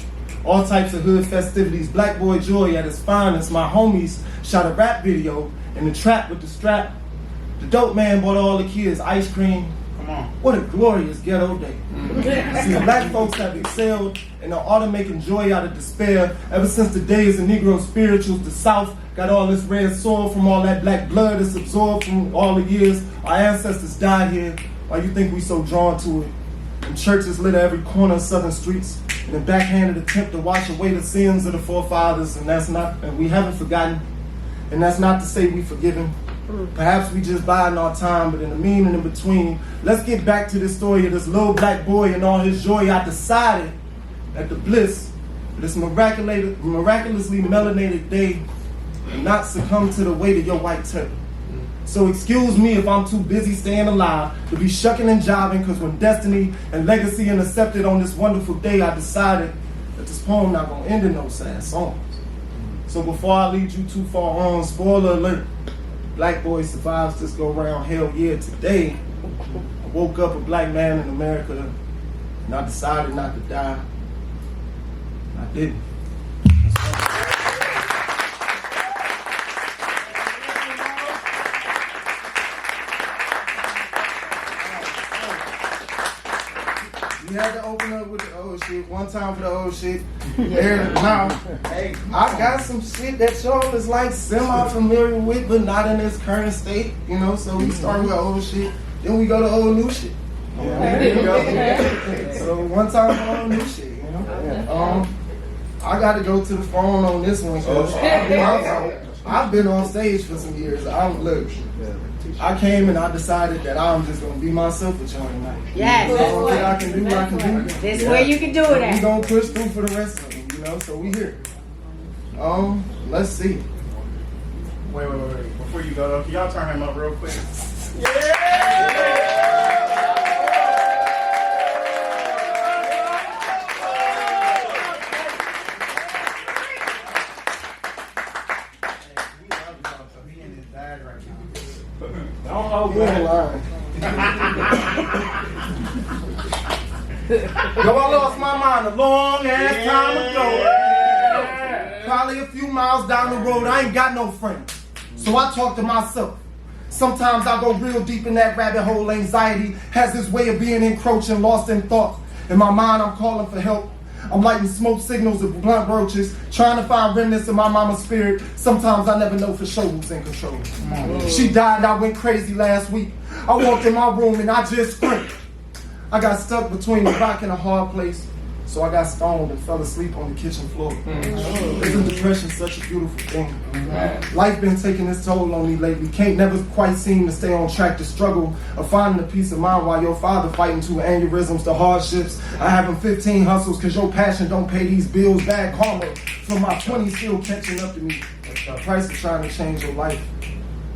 All types of hood festivities. Black boy Joy at his finest. My homies shot a rap video in the trap with the strap. The dope man bought all the kids ice cream. Come on. What a glorious ghetto day. See, black folks have excelled in the art of making joy out of despair. Ever since the days of Negro spirituals, the South got all this red soil from all that black blood that's absorbed from all the years our ancestors died here. Why you think we so drawn to it? And churches litter every corner of southern streets in a backhanded attempt to wash away the sins of the forefathers, and we haven't forgotten. And that's not to say we forgiven. Perhaps we just biding our time, but in the mean and in between, let's get back to this story of this little black boy and all his joy. I decided that the bliss of this miraculously melanated day and not succumb to the weight of your white turtle. So excuse me if I'm too busy staying alive to be shucking and jiving, because when destiny and legacy intercepted on this wonderful day, I decided that this poem not gonna end in no sad songs. So before I lead you too far on, spoiler alert, black boy survives this go round. Hell yeah, today I woke up a black man in America and I decided not to die. I didn't. We had to open up with the old shit. One time for the old shit. There now. Hey, I got some shit that y'all is like semi-familiar with, but not in its current state. You know, so we start with old shit, then we go to old new shit. So one time for old new shit, you know. I got to go to the phone on this one because I've been on stage for some years. I came and I decided that I'm just gonna be myself with y'all tonight. Yes. So what I can do. This is where you can do it at. We gonna push through for the rest of them, you know. So we here. Let's see. Wait. Before you go though, can y'all turn him up real quick? Yo, I lost my mind a long ass time ago. Probably a few miles down the road, I ain't got no friends. So I talk to myself. Sometimes I go real deep in that rabbit hole. Anxiety has this way of being encroaching, lost in thought. In my mind, I'm calling for help. I'm lighting smoke signals of blunt roaches, trying to find remnants of my mama's spirit. Sometimes I never know for sure who's in control. She died and I went crazy last week. I walked in my room and I just screamed. I got stuck between a rock and a hard place, so I got stoned and fell asleep on the kitchen floor. Isn't depression such a beautiful thing? Life been taking its toll on me lately. Can't never quite seem to stay on track. The struggle of finding a peace of mind while your father fighting to aneurysms, the hardships. I having 15 hustles cause your passion don't pay these bills. Bad karma from my 20s still catching up to me. The price of trying to change your life.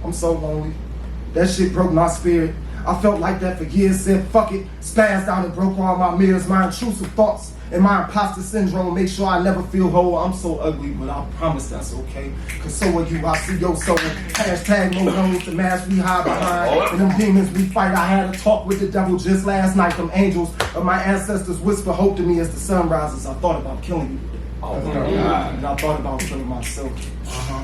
I'm so lonely. That shit broke my spirit. I felt like that for years, said fuck it, spazzed out and broke all my mirrors. My intrusive thoughts and my imposter syndrome make sure I never feel whole. I'm so ugly, but I promise that's okay. Cause so are you, I see your soul. Hashtag no loans, the mask we hide behind. And them demons we fight, I had a talk with the devil just last night. Them angels of my ancestors whisper hope to me as the sun rises. I thought about killing you. And I thought about killing myself.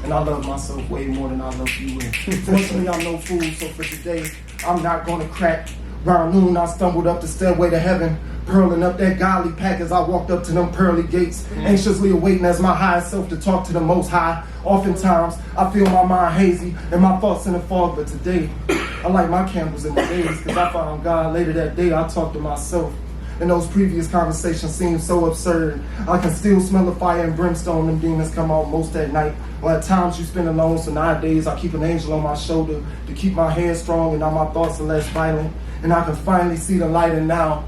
And I love myself way more than I love you. And fortunately, I'm no fool, so for today, I'm not gonna crack. Round noon, I stumbled up the stairway to heaven, purling up that godly pack as I walked up to them pearly gates, anxiously awaiting as my higher self to talk to the Most High. Oftentimes, I feel my mind hazy and my thoughts in the fog, but today, I light my candles in the days, because I found God later that day. I talked to myself. And those previous conversations seem so absurd. I can still smell the fire and brimstone. Them demons come out most at night. Or at times you spend alone, so nowadays I keep an angel on my shoulder to keep my head strong and now my thoughts are less violent. And I can finally see the light, and now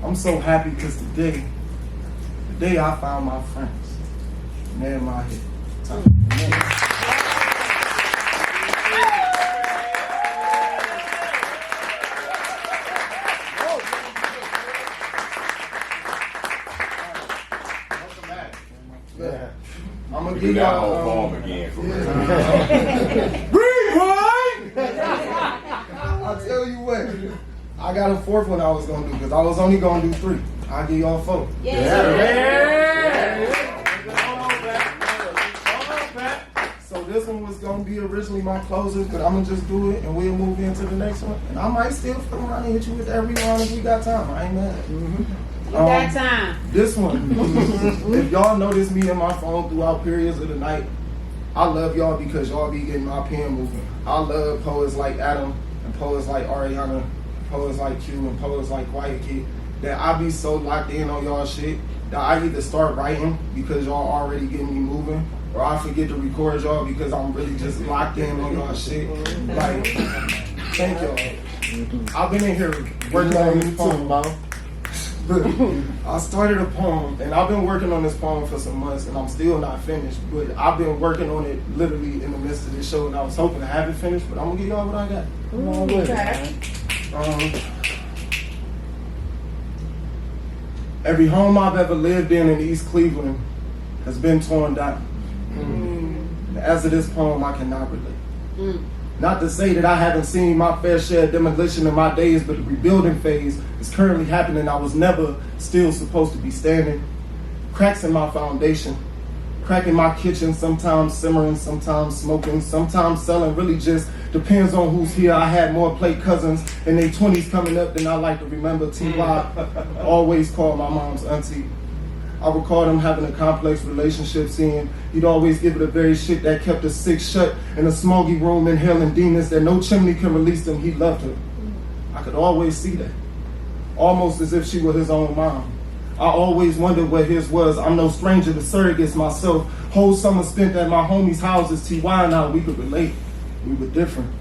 I'm so happy because today I found my friends. And they're in my head. I'm gonna give y'all bomb again for real. I'll tell you what. I got a fourth one I was gonna do because I was only gonna do 3. I'll give y'all 4. So this one was gonna be originally my closers, but I'm gonna just do it and we'll move into the next one. And I might still come around and hit you with every one if we got time. I ain't mad. You got time. This one. If y'all notice me and my phone throughout periods of the night, I love y'all because y'all be getting my pen moving. I love poets like Adam and poets like Arianna, poets like Q and poets like QuietKid, that I be so locked in on y'all shit that I either start writing because y'all already getting me moving, or I forget to record y'all because I'm really just locked in on y'all shit. Like, thank y'all. I've been in here working on this poem, but I started a poem, and I've been working on this poem for some months, and I'm still not finished, but I've been working on it literally in the midst of this show, and I was hoping to have it finished, but I'm gonna give y'all what I got. Every home I've ever lived in East Cleveland has been torn down. And as of this poem, I cannot relate. Not to say that I haven't seen my fair share of demolition in my days, but the rebuilding phase is currently happening. I was never still supposed to be standing. Cracks in my foundation, crack in my kitchen, sometimes simmering, sometimes smoking, sometimes selling, really just Depends on who's here. I had more plate cousins in their 20s coming up than I like to remember. T.Y. always called my mom's auntie. I recall them having a complex relationship, seeing he'd always give it a very shit that kept us sick shut in a smoggy room inhaling demons that no chimney could release them. He loved her. I could always see that. Almost as if she were his own mom. I always wondered what his was. I'm no stranger to surrogates myself. Whole summer spent at my homies' houses, T.Y. and I, we could relate. We were different.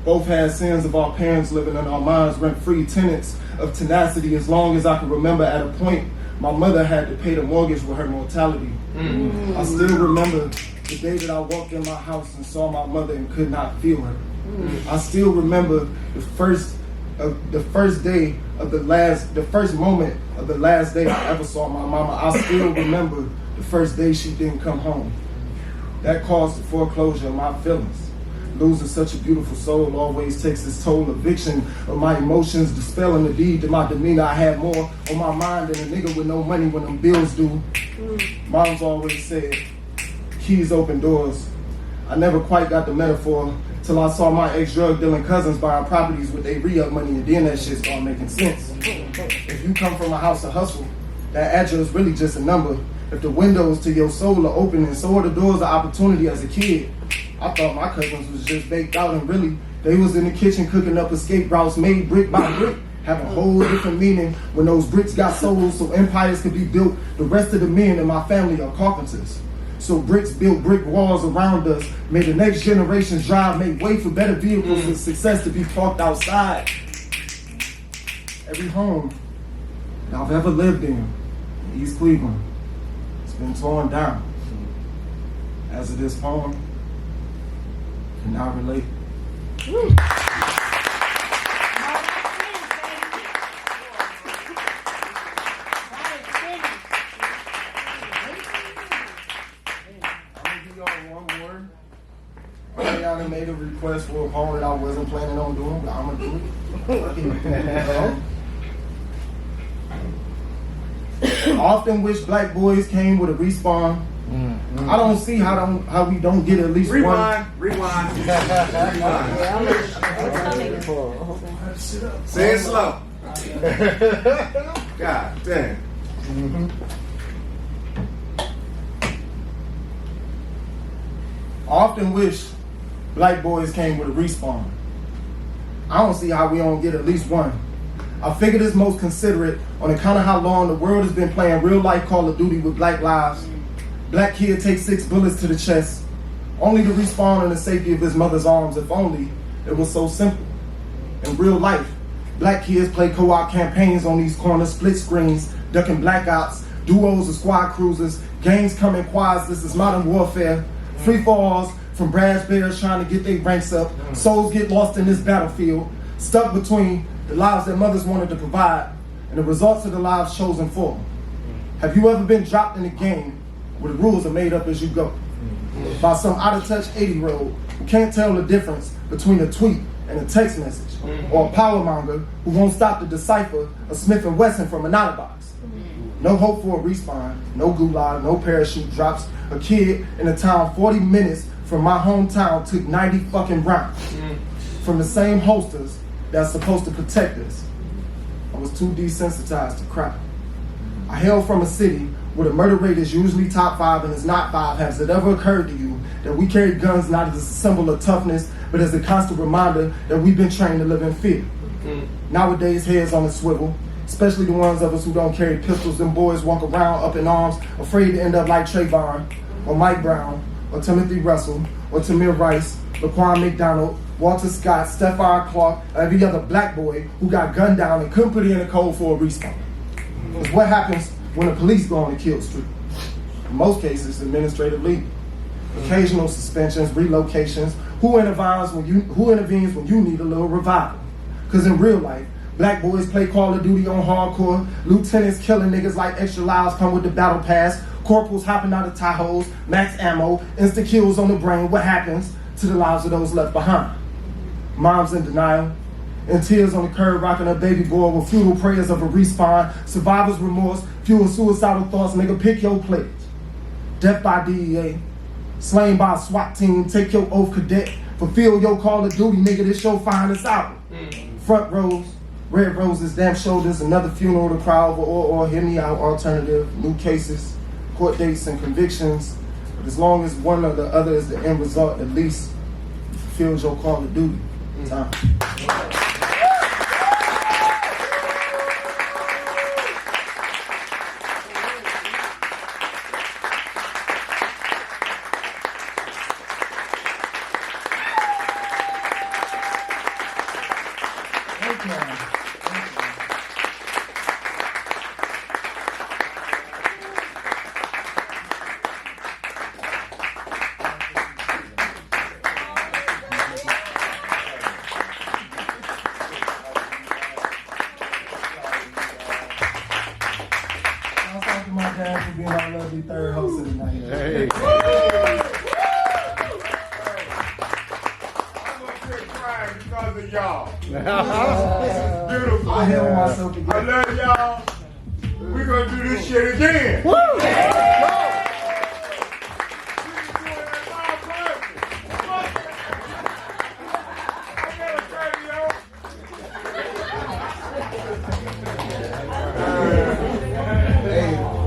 Both had sins of our parents living in our minds, rent-free tenants of tenacity. As long as I could remember, at a point, my mother had to pay the mortgage with her mortality. I still remember the day that I walked in my house and saw my mother and could not feel her. I still remember the first moment of the last day I ever saw my mama. I still remember the first day she didn't come home. That caused the foreclosure of my feelings. Losing such a beautiful soul always takes its toll. Eviction of my emotions, dispelling the deed to my demeanor. I had more on my mind than a nigga with no money when them bills due. Mom's always said, keys open doors. I never quite got the metaphor till I saw my ex-drug dealing cousins buying properties with their re-up money, and then that shit started making sense. If you come from a house of hustle, that address is really just a number. If the windows to your soul are open and so are the doors of opportunity. As a kid, I thought my cousins was just baked out, and really they was in the kitchen cooking up escape routes made brick by brick. Have a whole different meaning when those bricks got souls so empires could be built. The rest of the men in my family are carpenters. So bricks built brick walls around us, made the next generation's drive, made way for better vehicles and success to be parked outside. Every home that I've ever lived in East Cleveland, it's been torn down. As of this poem, can I relate? Arianna made a request for a poem that I wasn't planning on doing, but I'm gonna do it. I often wish black boys came with a respawn. I don't see how we don't get at least one. Rewind. Say it slow. God damn. I often wish black boys came with a respawn. I don't see how we don't get at least one. I figured it's most considerate on account of how long the world has been playing real life Call of Duty with black lives. Black kid takes 6 bullets to the chest, only to respawn in the safety of his mother's arms. If only it was so simple. In real life, black kids play co-op campaigns on these corners, split screens, ducking black ops, duos of squad cruisers, gangs come in quads. This is modern warfare. Free falls from brass bears trying to get their ranks up. Souls get lost in this battlefield, stuck between the lives their mothers wanted to provide and the results of the lives chosen for them. Have you ever been dropped in a game where the rules are made up as you go by some out-of-touch 80-year-old who can't tell the difference between a tweet and a text message, or a power monger who won't stop to decipher a Smith & Wesson from an out-of-box? No hope for a respawn, no gulag, no parachute drops. A kid in a town 40 minutes from my hometown took 90 fucking rounds from the same holsters that's supposed to protect us. I was too desensitized to cry. I hail from a city where the murder rate is usually top 5 and is not 5. Has it ever occurred to you that we carry guns not as a symbol of toughness, but as a constant reminder that we've been trained to live in fear? Nowadays, heads on a swivel, especially the ones of us who don't carry pistols. Them boys walk around up in arms, afraid to end up like Trayvon, or Mike Brown, or Timothy Russell, or Tamir Rice, Laquan McDonald, Walter Scott, Stephon Clark, or every other black boy who got gunned down and couldn't put in a code for a respawn. It's what happens when the police go on the kill streak. In most cases, administrative leave. Occasional suspensions, relocations. Who intervenes when you need a little revival? Because in real life, black boys play Call of Duty on hardcore. Lieutenants killing niggas like extra lives come with the battle pass. Corporals hopping out of Tahoes, max ammo, insta kills on the brain. What happens to the lives of those left behind? Moms in denial, in tears on the curb, rocking a baby boy with futile prayers of a respawn. Survivor's remorse, fuel suicidal thoughts. Nigga, pick your pledge. Death by DEA, slain by a SWAT team. Take your oath, cadet. Fulfill your call of duty, nigga, this your finest album. Front rows, red roses, damn shoulders, another funeral to cry over, or hear me out, alternative, new cases, court dates and convictions. But as long as one or the other is the end result, at least fulfills your call of duty. Time. My dad for being our lovely third host of the night. Hey. I'm up here crying because of y'all. Beautiful. I held myself together. I love y'all. We're going to do this shit again. Woo!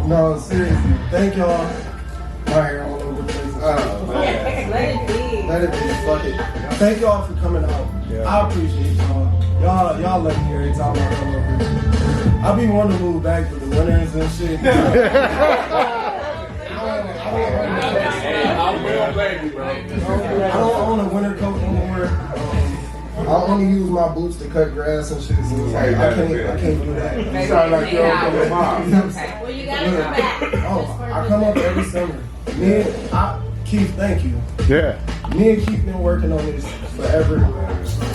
No, seriously. Thank y'all. My hair all over the place. Let it be. Let it be. Fuck it. Thank y'all for coming out. I appreciate y'all. Y'all let me every time I come over here. I be wanting to move back with the winters and shit. I will blame you, bro. I don't own a winter coat anymore. I only use my boots to cut grass and shit. So it's like, I can't do that. You sound like you're on the mom. Well, you gotta come back. Oh, I come up every summer. Keith, thank you. Yeah. Me and Keith been working on this forever.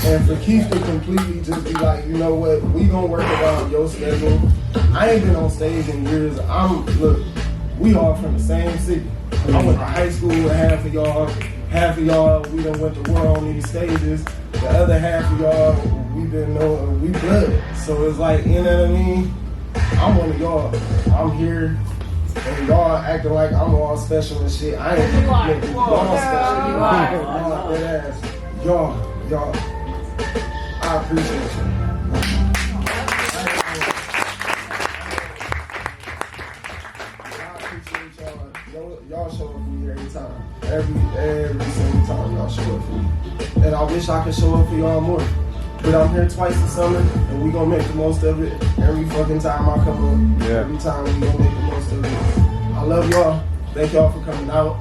And for Keith to completely just be like, you know what, we gonna work around your schedule. I ain't been on stage in years. Look, we all from the same city. I went to high school with half of y'all. Half of y'all, we done went to war on these stages. The other half of y'all, we blood. So it's like, you know what I mean? I'm one of y'all. I'm here. And y'all acting like I'm all special and shit. I ain't y'all special. Y'all, I appreciate you. Y'all show up for me every time. Every single time y'all show up for me. And I wish I could show up for y'all more. But I'm here twice a summer, and we gonna make the most of it every fucking time I come up. Yeah. Every time we gonna make the most of it. I love y'all. Thank y'all for coming out.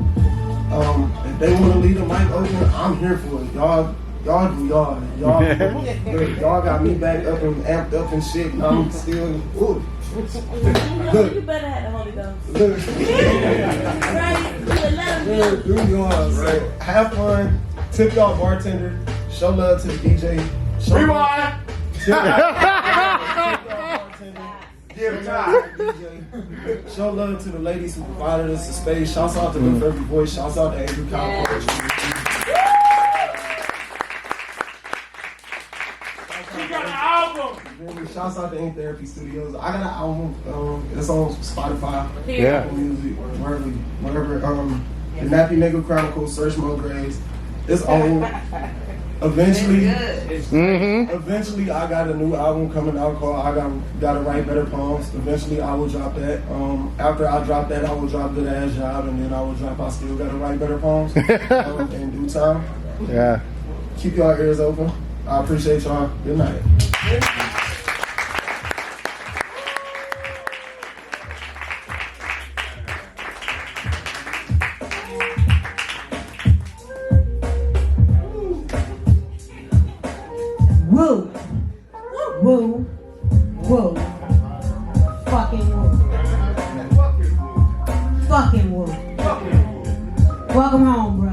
If they wanna leave the mic open, I'm here for it. Y'all do y'all. Y'all got me back up and amped up and shit, and I'm still, ooh. Look. You better have the Holy Ghost. Look. Right? Look, do yours. Right. Have fun. Tip y'all bartender. Show love to the DJ. Rewind. Give it time. Show love to the ladies who provided us the space. Shouts out to the Every Voice. Shouts out to Andrew Kyle. She got an album. Shouts out to Ink Therapy Studios. I got an album. It's on Spotify. Yeah. Apple Music, wherever. The Nappy Nigga Chronicles. Search Mo Graves. It's old. Eventually, I got a new album coming out called I Gotta Write Better Poems. Eventually, I will drop that. After I drop that, I will drop Good Ass Job, and then I will drop I Still Gotta Write Better Poems in due time. Yeah. Keep y'all ears open. I appreciate y'all. Good night. Woo. Woo. Woo. Fucking woo. Fucking woo. Welcome home, bro.